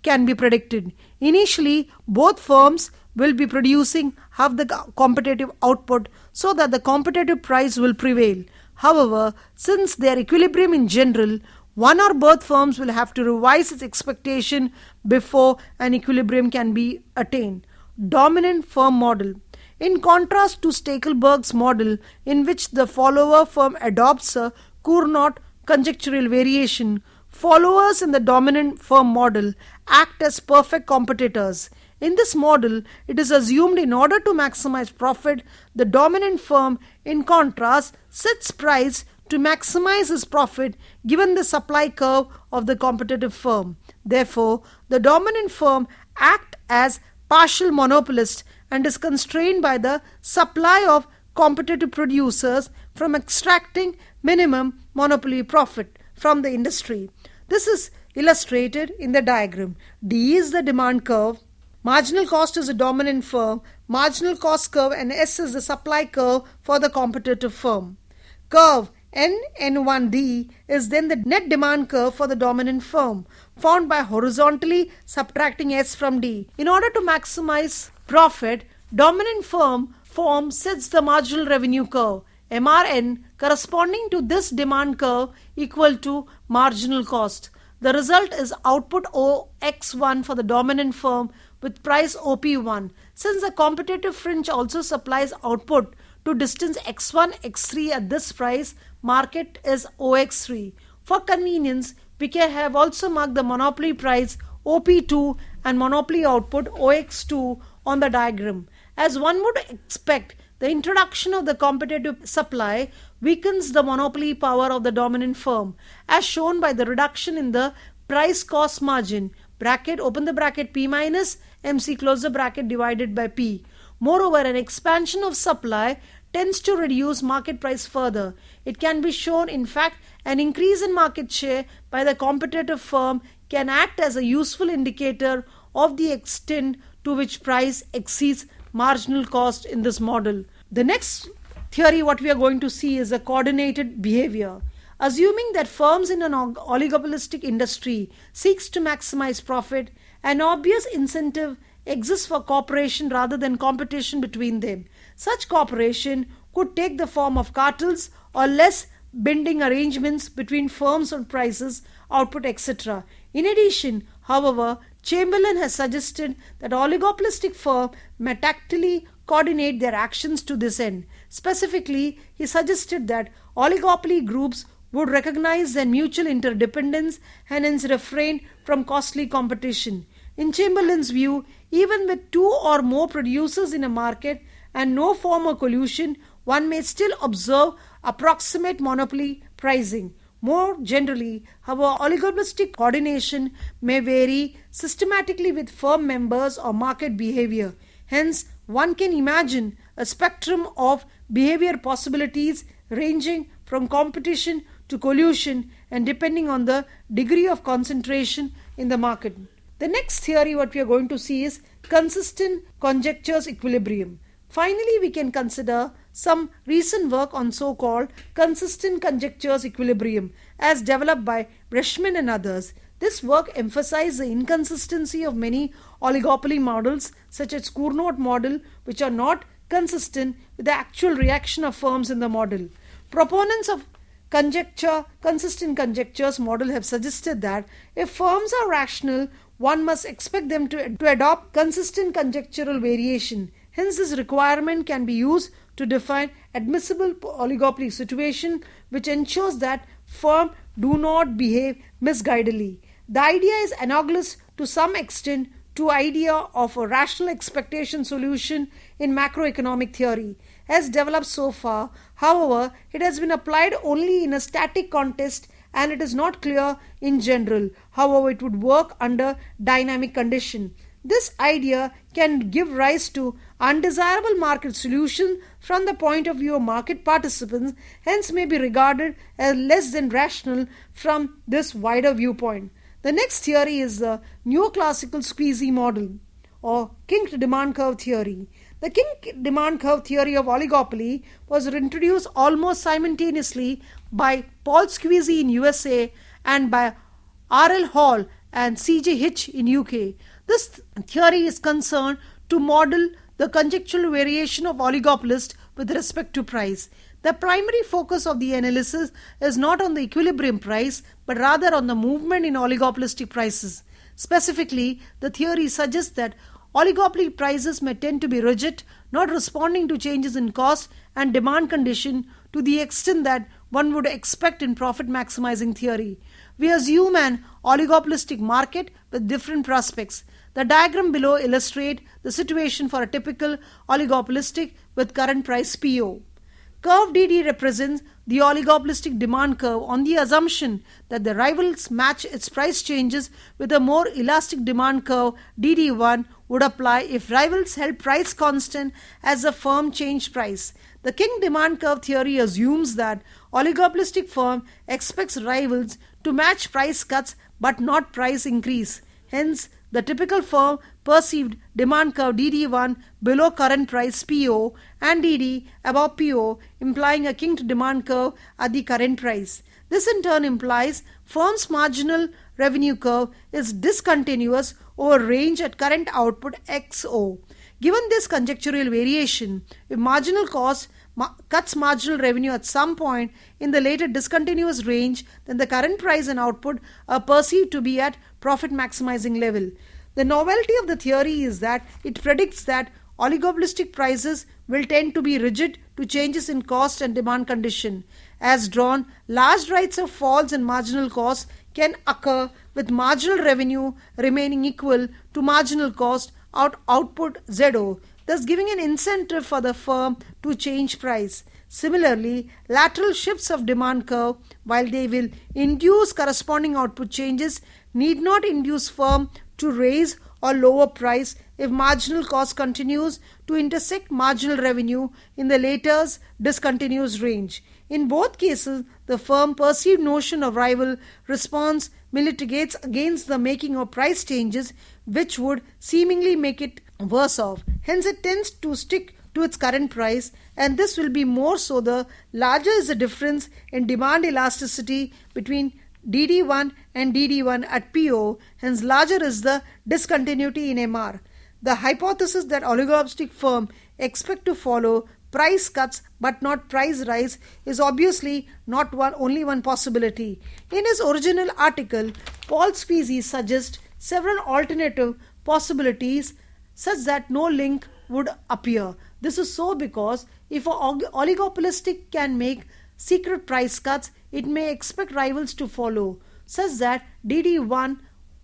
Speaker 1: can be predicted. Initially, both firms will be producing half the competitive output so that the competitive price will prevail. However, since their equilibrium in general, one or both firms will have to revise its expectation before an equilibrium can be attained. Dominant firm model. In contrast to Stackelberg's model, in which the follower firm adopts a Cournot conjectural variation, followers in the dominant firm model act as perfect competitors. In this model, it is assumed in order to maximize profit, the dominant firm, in contrast, sets price to maximize its profit given the supply curve of the competitive firm. Therefore, the dominant firm acts as partial monopolist and is constrained by the supply of competitive producers from extracting minimum monopoly profit from the industry. This is illustrated in the diagram. D is the demand curve, marginal cost is a dominant firm, marginal cost curve, and S is the supply curve for the competitive firm. Curve N1D is then the net demand curve for the dominant firm, found by horizontally subtracting S from D. In order to maximize profit, dominant firm sets the marginal revenue curve, MRN, corresponding to this demand curve equal to marginal cost. The result is output OX1 for the dominant firm with price OP1. Since the competitive fringe also supplies output to distance X1, X3 at this price, market is OX3. For convenience, we can have also marked the monopoly price OP2 and monopoly output OX2 on the diagram. As one would expect, the introduction of the competitive supply weakens the monopoly power of the dominant firm, as shown by the reduction in the price cost margin, bracket, open the bracket, P minus MC, close the bracket, divided by P. Moreover, an expansion of supply tends to reduce market price further. It can be shown, in fact, an increase in market share by the competitive firm can act as a useful indicator of the extent to which price exceeds marginal cost in this model. The next theory what we are going to see is a coordinated behavior. Assuming that firms in an oligopolistic industry seeks to maximize profit, an obvious incentive exists for cooperation rather than competition between them. Such cooperation could take the form of cartels or less binding arrangements between firms on prices, output, etc. In addition, however, Chamberlain has suggested that oligopolistic firms may tactily coordinate their actions to this end. Specifically, he suggested that oligopoly groups would recognize their mutual interdependence and hence refrain from costly competition. In Chamberlain's view, even with two or more producers in a market and no form of collusion, one may still observe approximate monopoly pricing. More generally, however, oligopolistic coordination may vary systematically with firm members or market behavior. Hence, one can imagine a spectrum of behavior possibilities ranging from competition to collusion and depending on the degree of concentration in the market. The next theory what we are going to see is consistent conjectures equilibrium. Finally, we can consider some recent work on so-called consistent conjectures equilibrium as developed by Breshman and others. This work emphasized the inconsistency of many oligopoly models such as Cournot model, which are not consistent with the actual reaction of firms in the model. Proponents of consistent conjectures model have suggested that if firms are rational, one must expect them to adopt consistent conjectural variation. Hence, this requirement can be used to define admissible oligopoly situation which ensures that firms do not behave misguidedly. The idea is analogous to some extent to idea of a rational expectation solution in macroeconomic theory. As developed so far, however, it has been applied only in a static context and it is not clear in general. However, it would work under dynamic condition. This idea can give rise to undesirable market solutions from the point of view of market participants, hence may be regarded as less than rational from this wider viewpoint. The next theory is the neoclassical squeezy model or kinked demand curve theory. The kinked demand curve theory of oligopoly was introduced almost simultaneously by Paul Squeezy in USA and by R.L. Hall and C.J. Hitch in UK. This theory is concerned to model the conjectural variation of oligopolists with respect to price. The primary focus of the analysis is not on the equilibrium price, but rather on the movement in oligopolistic prices. Specifically, the theory suggests that oligopoly prices may tend to be rigid, not responding to changes in cost and demand condition to the extent that one would expect in profit maximizing theory. We assume an oligopolistic market with different prospects. The diagram below illustrates the situation for a typical oligopolistic with current price PO. Curve DD represents the oligopolistic demand curve on the assumption that the rivals match its price changes with a more elastic demand curve. DD1 would apply if rivals held price constant as the firm changed price. The King demand curve theory assumes that oligopolistic firm expects rivals to match price cuts but not price increase. Hence, the typical firm perceived demand curve DD1 below current price PO and DD above PO, implying a kinked demand curve at the current price. This in turn implies firm's marginal revenue curve is discontinuous over range at current output XO. Given this conjectural variation, if marginal cost cuts marginal revenue at some point in the later discontinuous range, then the current price and output are perceived to be at profit maximizing level. The novelty of the theory is that it predicts that oligopolistic prices will tend to be rigid to changes in cost and demand condition. As drawn, large rates of falls in marginal cost can occur with marginal revenue remaining equal to marginal cost output ZO, thus giving an incentive for the firm to change price. Similarly, lateral shifts of demand curve, while they will induce corresponding output changes, need not induce firm to raise or lower price if marginal cost continues to intersect marginal revenue in the later's discontinuous range. In both cases, the firm perceived notion of rival response militates against the making of price changes, which would seemingly make it worse off. Hence, it tends to stick to its current price, and this will be more so the larger is the difference in demand elasticity between DD1 and DD1 at PO, hence larger is the discontinuity in MR. The hypothesis that oligopolistic firms expect to follow price cuts but not price rise is obviously not only one possibility. In his original article, Paul Squeezy suggests several alternative possibilities such that no link would appear. This is so because if an oligopolistic can make secret price cuts, it may expect rivals to follow, such that DD1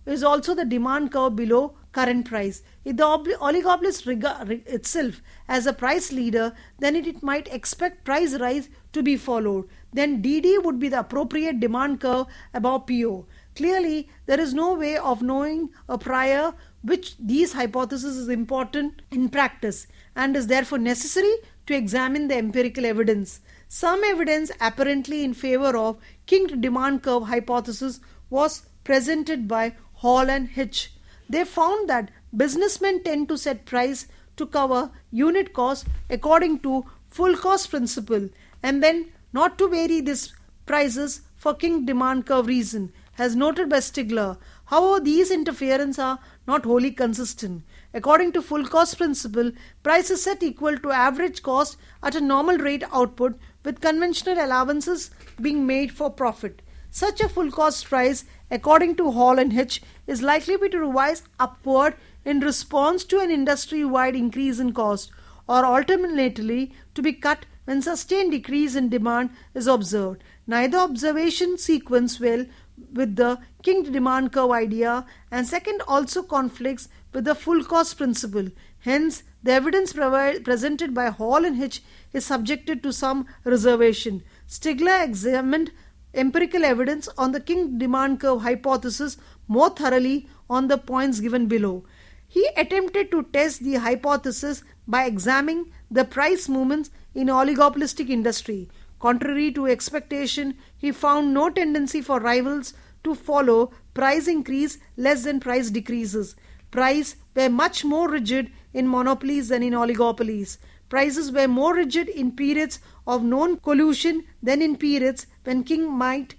Speaker 1: is also the demand curve below current price. If the oligopolist regard itself as a price leader, then it might expect price rise to be followed. Then DD would be the appropriate demand curve above PO. Clearly, there is no way of knowing a prior which these hypotheses is important in practice and is therefore necessary to examine the empirical evidence. Some evidence apparently in favor of kinked demand curve hypothesis was presented by Hall and Hitch. They found that businessmen tend to set price to cover unit cost according to full cost principle and then not to vary these prices for kinked demand curve reason, as noted by Stigler. However, these interferences are not wholly consistent. According to full cost principle, price is set equal to average cost at a normal rate output with conventional allowances being made for profit. Such a full cost price, according to Hall and Hitch, is likely to rise upward in response to an industry-wide increase in cost, or alternately to be cut when sustained decrease in demand is observed. Neither observation sequence well with the kinked demand curve idea, and second also conflicts with the full cost principle. Hence, the evidence presented by Hall and Hitch is subjected to some reservation. Stigler examined empirical evidence on the kinked demand curve hypothesis more thoroughly on the points given below. He attempted to test the hypothesis by examining the price movements in oligopolistic industry. Contrary to expectation, he found no tendency for rivals to follow price increase less than price decreases. Prices were much more rigid in monopolies than in oligopolies. Prices were more rigid in periods of known collusion than in periods when king might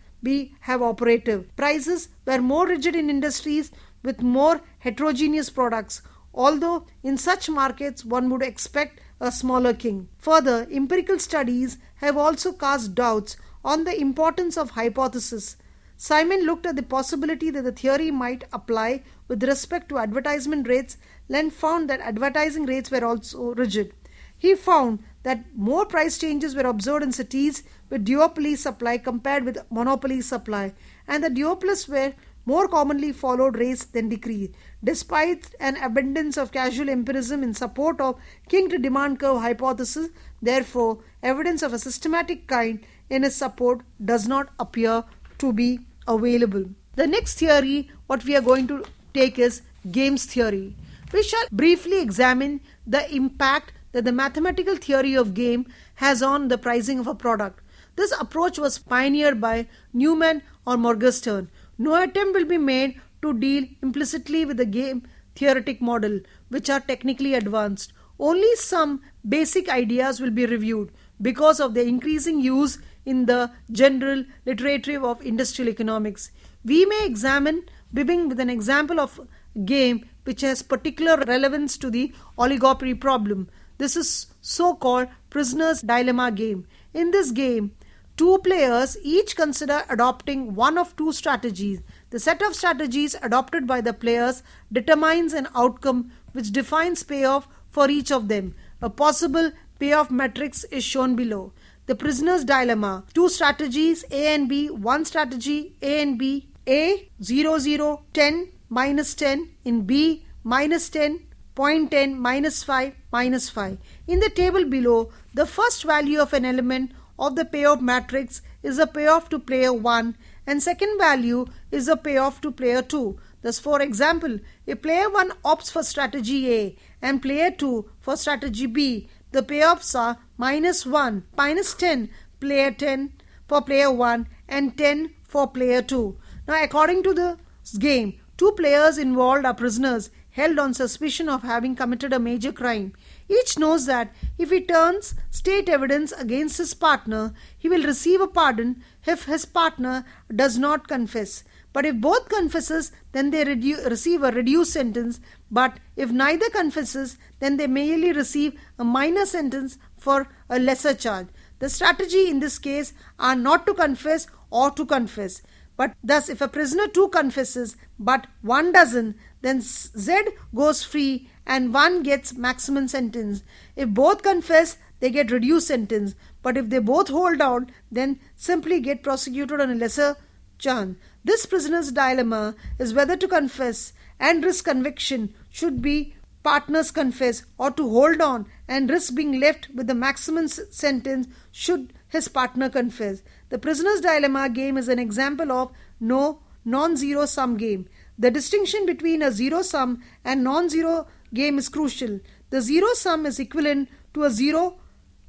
Speaker 1: have operative. Prices were more rigid in industries with more heterogeneous products, although in such markets one would expect a smaller king. Further, empirical studies have also cast doubts on the importance of hypothesis. Simon looked at the possibility that the theory might apply with respect to advertisement rates and found that advertising rates were also rigid. He found that more price changes were observed in cities with duopoly supply compared with monopoly supply, and the duopolists were more commonly followed rates than decrease, despite an abundance of casual empirism in support of king-to-demand curve hypothesis. Therefore, evidence of a systematic kind in its support does not appear to be available. The next theory what we are going to take is games theory. We shall briefly examine the impact that the mathematical theory of game has on the pricing of a product. This approach was pioneered by Newman or Morgenstern. No attempt will be made to deal implicitly with the game theoretic model, which are technically advanced. Only some basic ideas will be reviewed because of their increasing use in the general literature of industrial economics. We may examine begin with an example of a game which has particular relevance to the oligopoly problem. This is so-called prisoner's dilemma game. In this game, two players each consider adopting one of two strategies. The set of strategies adopted by the players determines an outcome which defines payoff for each of them. A possible payoff matrix is shown below. The prisoner's dilemma. Two strategies A and B. One strategy A and B. A 0 0 10 minus 10 in B minus 10 0.10 minus 5 minus 5. In the table below, the first value of an element of the payoff matrix is a payoff to player 1 and second value is a payoff to player 2. Thus, for example, if player 1 opts for strategy A and player 2 for strategy B, the payoffs are minus 1, minus 10, player 10 for player 1 and 10 for player 2. Now, according to this game, two players involved are prisoners held on suspicion of having committed a major crime. Each knows that if he turns state evidence against his partner, he will receive a pardon if his partner does not confess. But if both confesses, then they receive a reduced sentence. But if neither confesses, then they merely receive a minor sentence for a lesser charge. The strategy in this case are not to confess or to confess. But thus, if a prisoner 2 confesses but 1 doesn't, then Z goes free and 1 gets maximum sentence. If both confess, they get reduced sentence. But if they both hold out, then simply get prosecuted on a lesser charge. This prisoner's dilemma is whether to confess and risk conviction should be partners confess, or to hold on and risk being left with the maximum sentence should his partner confess. The prisoner's dilemma game is an example of non-zero sum game. The distinction between a zero sum and non-zero game is crucial. The zero sum is equivalent to a zero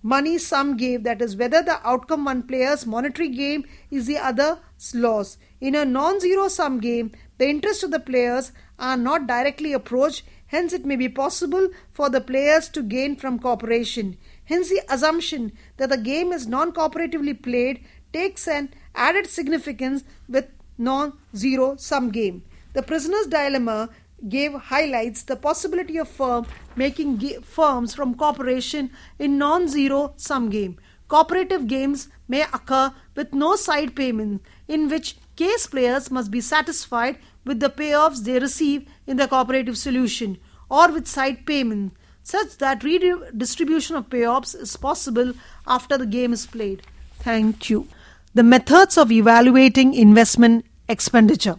Speaker 1: money sum game, that is, whether the outcome one player's monetary gain is the other's loss. In a non-zero sum game, the interests of the players are not directly approached, hence it may be possible for the players to gain from cooperation. Hence the assumption that the game is non-cooperatively played takes an added significance with non-zero sum game. The prisoner's dilemma highlights the possibility of making firms from cooperation in non-zero sum game. Cooperative games may occur with no side payment, in which case players must be satisfied with the payoffs they receive in the cooperative solution, or with side payment, such that redistribution of payoffs is possible after the game is played. Thank you. The methods of evaluating investment expenditure.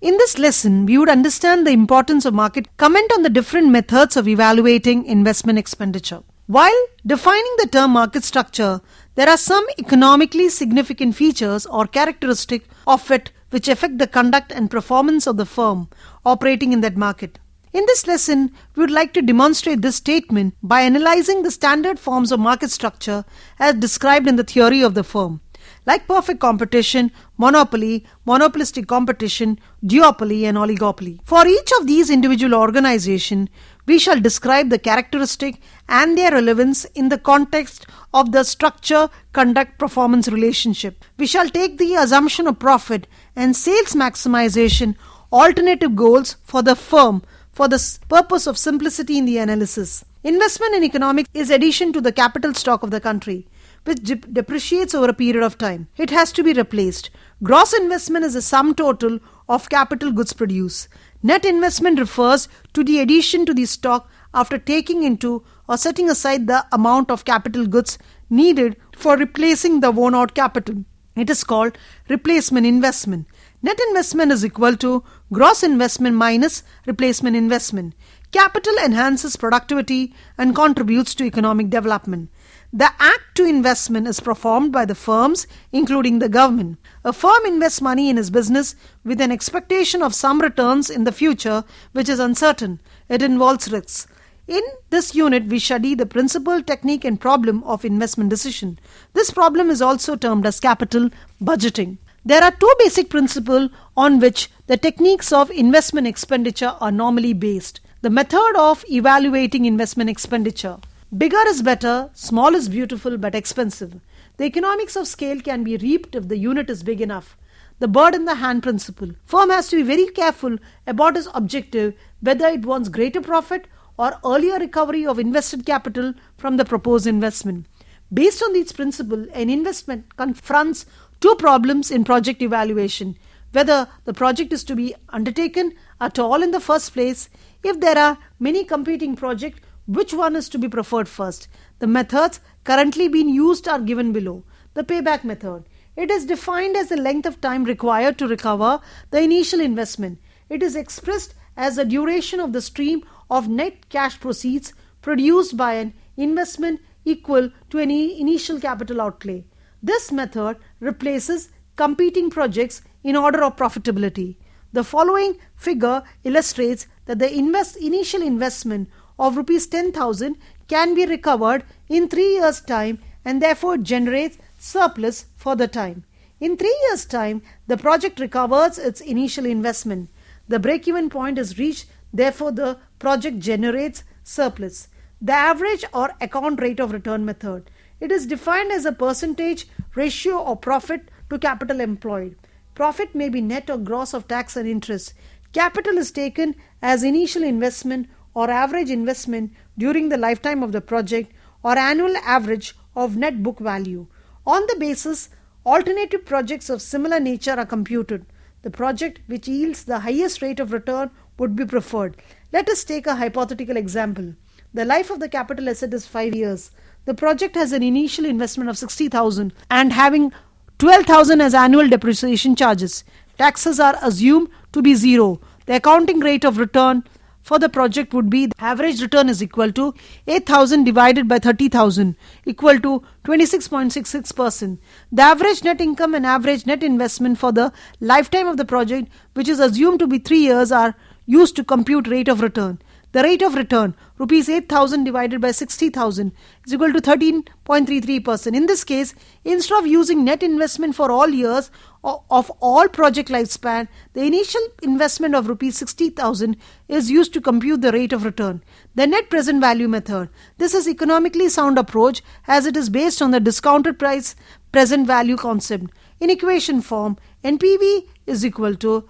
Speaker 1: In this lesson, we would understand the importance of market, comment on the different methods of evaluating investment expenditure. While defining the term market structure, there are some economically significant features or characteristics of it which affect the conduct and performance of the firm operating in that market. In this lesson, we would like to demonstrate this statement by analyzing the standard forms of market structure as described in the theory of the firm, like perfect competition, monopoly, monopolistic competition, duopoly, and oligopoly. For each of these individual organizations, we shall describe the characteristic and their relevance in the context of the structure-conduct-performance relationship. We shall take the assumption of profit and sales maximization alternative goals for the firm for the purpose of simplicity in the analysis. Investment in economics is addition to the capital stock of the country, which depreciates over a period of time. It has to be replaced. Gross investment is the sum total of capital goods produced. Net investment refers to the addition to the stock after taking into or setting aside the amount of capital goods needed for replacing the worn out capital. It is called replacement investment. Net investment is equal to gross investment minus replacement investment. Capital enhances productivity and contributes to economic development. The act to investment is performed by the firms, including the government. A firm invests money in his business with an expectation of some returns in the future, which is uncertain. It involves risks. In this unit, we study the principle, technique, and problem of investment decision. This problem is also termed as capital budgeting. There are two basic principles on which the techniques of investment expenditure are normally based. The method of evaluating investment expenditure. Bigger is better, small is beautiful but expensive. The economics of scale can be reaped if the unit is big enough. The bird in the hand principle. Firm has to be very careful about its objective, whether it wants greater profit or earlier recovery of invested capital from the proposed investment. Based on these principles, an investment confronts two problems in project evaluation: whether the project is to be undertaken at all in the first place. If there are many competing projects, which one is to be preferred first? The methods currently being used are given below. The payback method. It is defined as the length of time required to recover the initial investment. It is expressed as the duration of the stream of net cash proceeds produced by an investment equal to any initial capital outlay. This method replaces competing projects in order of profitability. The following figure illustrates that the initial investment of rupees 10,000 can be recovered in 3 years' time and therefore generates surplus for the time. In 3 years' time, the project recovers its initial investment. The break-even point is reached, therefore the project generates surplus. The average or account rate of return method. It is defined as a percentage ratio of profit to capital employed. Profit may be net or gross of tax and interest. Capital is taken as initial investment or average investment during the lifetime of the project or annual average of net book value. On the basis, alternative projects of similar nature are computed. The project which yields the highest rate of return would be preferred. Let us take a hypothetical example. The life of the capital asset is 5 years. The project has an initial investment of 60,000 and having 12,000 as annual depreciation charges. Taxes are assumed to be zero. The accounting rate of return for the project would be the average return is equal to 8,000 divided by 30,000 equal to 26.66%. The average net income and average net investment for the lifetime of the project, which is assumed to be 3 years, are used to compute rate of return. The rate of return, rupees 8,000 divided by 60,000 is equal to 13.33%. In this case, instead of using net investment for all years of all project lifespan, the initial investment of rupees 60,000 is used to compute the rate of return. The net present value method. This is economically sound approach as it is based on the discounted price present value concept. In equation form, NPV is equal to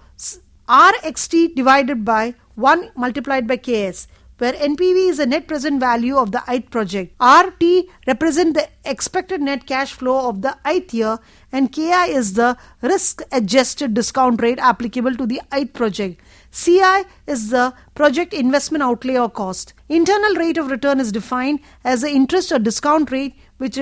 Speaker 1: RXT divided by 1 multiplied by KS, where NPV is the net present value of the ith project. RT represents the expected net cash flow of the ith year, and KI is the risk-adjusted discount rate applicable to the ith project. CI is the project investment outlay or cost. Internal rate of return is defined as the interest or discount rate which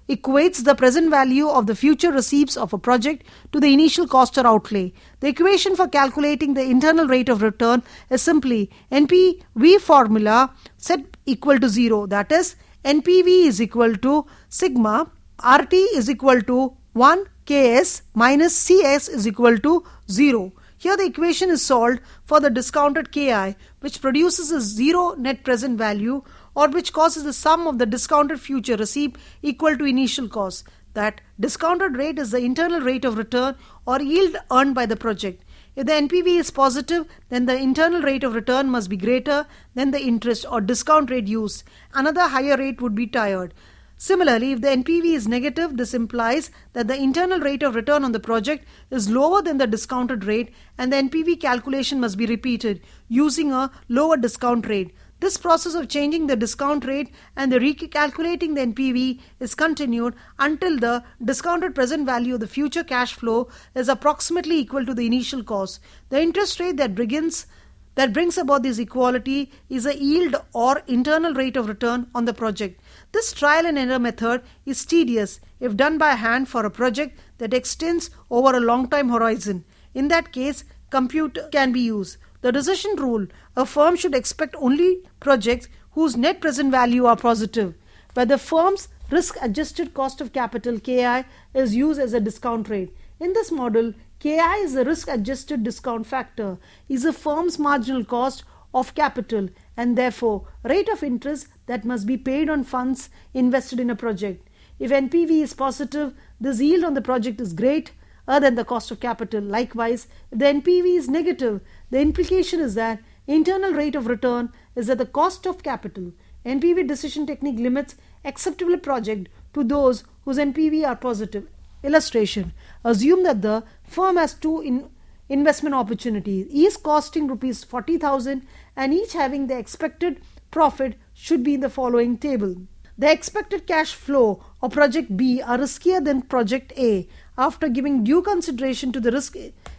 Speaker 1: equates the present value of the future receipts of a project to the initial cost or outlay. The equation for calculating the internal rate of return is simply NPV formula set equal to 0. That is, NPV is equal to sigma RT is equal to 1 KS minus CS is equal to 0. Here the equation is solved for the discounted KI, which produces a 0 net present value, or which causes the sum of the discounted future receipt equal to initial cost. That discounted rate is the internal rate of return or yield earned by the project. If the NPV is positive, then the internal rate of return must be greater than the interest or discount rate used. Another higher rate would be desired. Similarly, if the NPV is negative, this implies that the internal rate of return on the project is lower than the discounted rate, and the NPV calculation must be repeated using a lower discount rate. This process of changing the discount rate and the recalculating the NPV is continued until the discounted present value of the future cash flow is approximately equal to the initial cost. The interest rate that brings about this equality is a yield or internal rate of return on the project. This trial and error method is tedious if done by hand for a project that extends over a long time horizon. In that case, compute can be used. The decision rule: a firm should expect only projects whose net present value are positive, where the firm's risk-adjusted cost of capital (KI) is used as a discount rate. In this model, KI is the risk-adjusted discount factor, is a firm's marginal cost of capital and therefore rate of interest that must be paid on funds invested in a project. If NPV is positive, this yield on the project is greater than the cost of capital. Likewise, if the NPV is negative, the implication is that internal rate of return is at the cost of capital. NPV decision technique limits acceptable project to those whose NPV are positive. Illustration: assume that the firm has two investment opportunities, each costing rupees 40,000 and each having the expected profit should be in the following table. The expected cash flow of project B are riskier than project A. After giving due consideration to the risk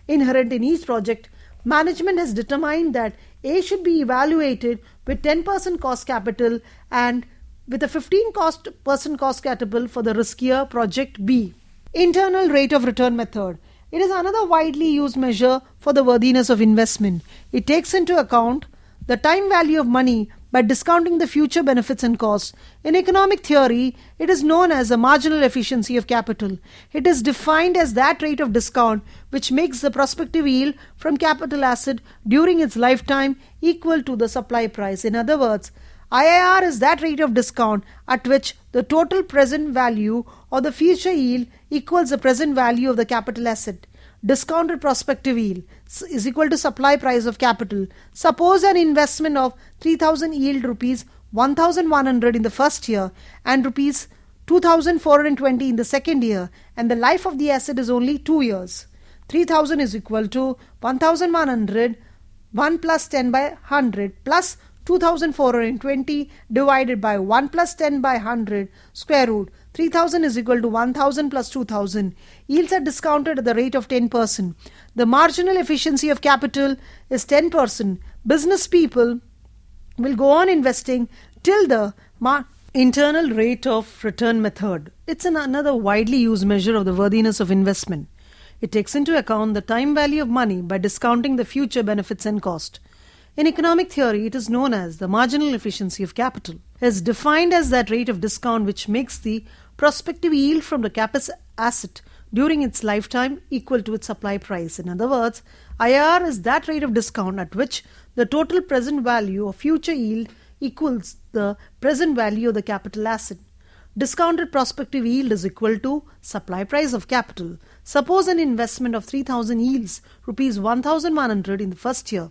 Speaker 1: inherent in each project, management has determined that A should be evaluated with 10% cost capital and with a 15% cost capital for the riskier project B. Internal rate of return method. It is another widely used measure for the worthiness of investment. It takes into account the time value of money by discounting the future benefits and costs. In economic theory, it is known as the marginal efficiency of capital. It is defined as that rate of discount which makes the prospective yield from capital asset during its lifetime equal to the supply price. In other words, IRR is that rate of discount at which the total present value or the future yield equals the present value of the capital asset. Discounted prospective yield is equal to supply price of capital. Suppose an investment of 3,000 yield rupees 1,100 in the first year and rupees 2,420 in the second year, and the life of the asset is only 2 years. 3,000 is equal to 1,100, 1 plus 10 by 100 plus 2,420 divided by 1 plus 10 by 100 square root. 3,000 is equal to 1,000 plus 2,000. Yields are discounted at the rate of 10%. The marginal efficiency of capital is 10%. Business people will go on investing till the internal rate of return method. It's another widely used measure of the worthiness of investment. It takes into account the time value of money by discounting the future benefits and cost. In economic theory, it is known as the marginal efficiency of capital. It is defined as that rate of discount which makes the prospective yield from the capital asset during its lifetime equal to its supply price. In other words, IRR is that rate of discount at which the total present value of future yield equals the present value of the capital asset. Discounted prospective yield is equal to supply price of capital. Suppose an investment of 3,000 yields rupees 1,100 in the first year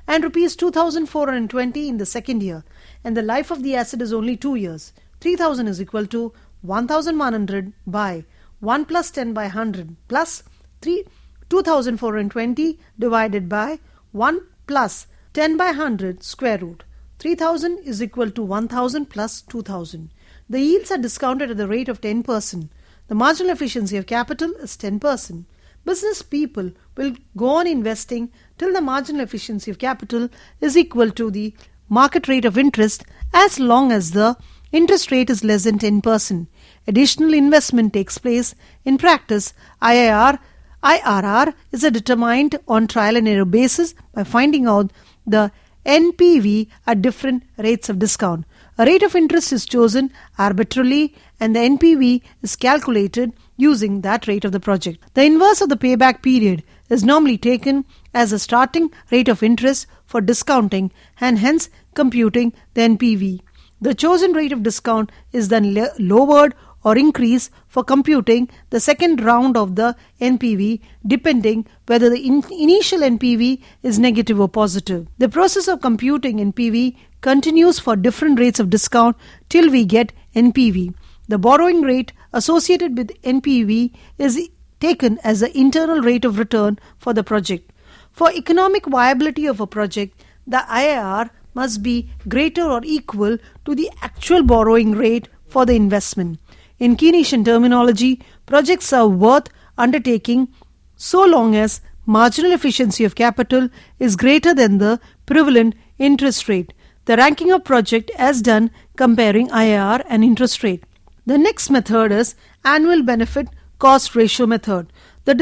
Speaker 1: and rupees 2,420 in the second year, and the life of the asset is only 2 years. 3,000 is equal to 1,100 by 1 plus 10 by 100 plus 2,420 divided by 1 plus 10 by 100 square root. 3,000 is equal to 1,000 plus 2,000. The yields are discounted at the rate of 10%. The marginal efficiency of capital is 10%. Business people will go on investing till the marginal efficiency of capital is equal to the market rate of interest as long as the interest rate is less than 10%. Additional investment takes place. In practice, IRR is determined on trial and error basis by finding out the NPV at different rates of discount. A rate of interest is chosen arbitrarily and the NPV is calculated using that rate of the project. The inverse of the payback period is normally taken as a starting rate of interest for discounting and hence computing the NPV. The chosen rate of discount is then lowered or increased for computing the second round of the NPV, depending whether the initial NPV is negative or positive. The process of computing NPV continues for different rates of discount till we get NPV. The borrowing rate associated with NPV is taken as the internal rate of return for the project. For economic viability of a project, the IRR must be greater or equal to the actual borrowing rate for the investment. In Keynesian terminology, projects are worth undertaking so long as marginal efficiency of capital is greater than the prevalent interest rate. The ranking of project as done comparing IRR and interest rate. The next method is annual benefit cost ratio method. The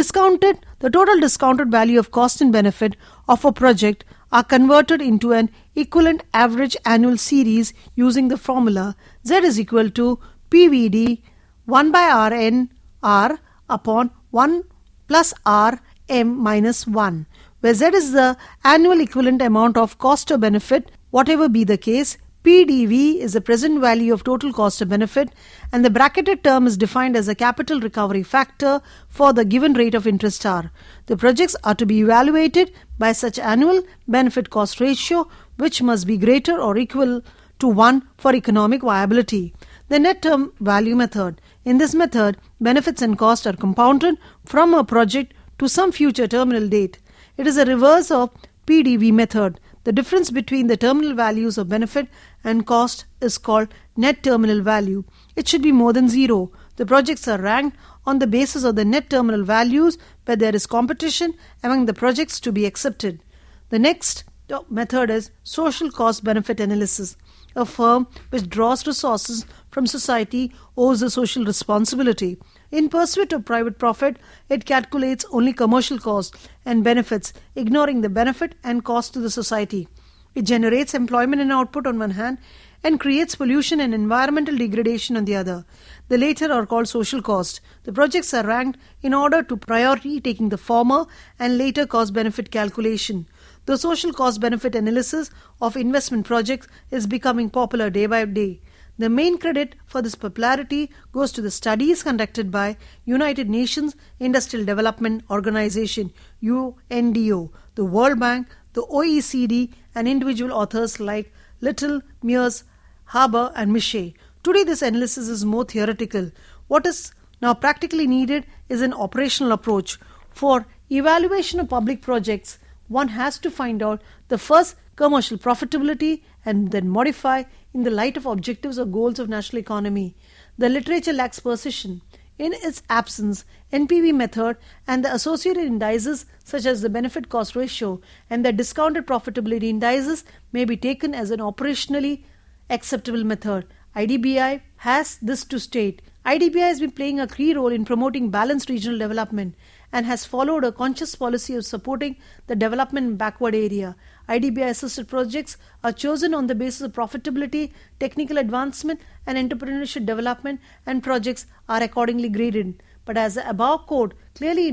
Speaker 1: total discounted value of cost and benefit of a project are converted into an equivalent average annual series using the formula Z is equal to PVD 1 by Rn R upon 1 plus Rm minus 1, where Z is the annual equivalent amount of cost or benefit, whatever be the case. PDV is the present value of total cost or benefit, and the bracketed term is defined as a capital recovery factor for the given rate of interest R. The projects are to be evaluated by such annual benefit cost ratio, which must be greater or equal to 1 for economic viability. The net term value method. In this method, benefits and costs are compounded from a project to some future terminal date. It is a reverse of PDV method. The difference between the terminal values of benefit and cost is called net terminal value. It should be more than 0. The projects are ranked on the basis of the net terminal values where there is competition among the projects to be accepted. The next method is social cost benefit analysis. A firm which draws resources from society owes a social responsibility. In pursuit of private profit, it calculates only commercial costs and benefits, ignoring the benefit and cost to the society. It generates employment and output on one hand and creates pollution and environmental degradation on the other. The latter are called social cost. The projects are ranked in order to priority taking the former and later cost-benefit calculation. The social cost-benefit analysis of investment projects is becoming popular day by day. The main credit for this popularity goes to the studies conducted by United Nations Industrial Development Organization (UNDO), the World Bank, the OECD, and individual authors like Little, Mears, Haber, and Miche. Today this analysis is more theoretical. What is now practically needed is an operational approach. For evaluation of public projects, one has to find out the first commercial profitability and then modify in the light of objectives or goals of national economy. The literature lacks precision. In its absence, NPV method and the associated indices such as the benefit cost ratio and the discounted profitability indices may be taken as an operationally acceptable method. IDBI has this to state. IDBI has been playing a key role in promoting balanced regional development and has followed a conscious policy of supporting the development in backward area. IDBI-assisted projects are chosen on the basis of profitability, technical advancement, and entrepreneurship development, and projects are accordingly graded. But as the above code clearly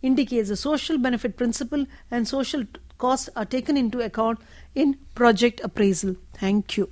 Speaker 1: indicates, the social benefit principle and social costs are taken into account in project appraisal. Thank you.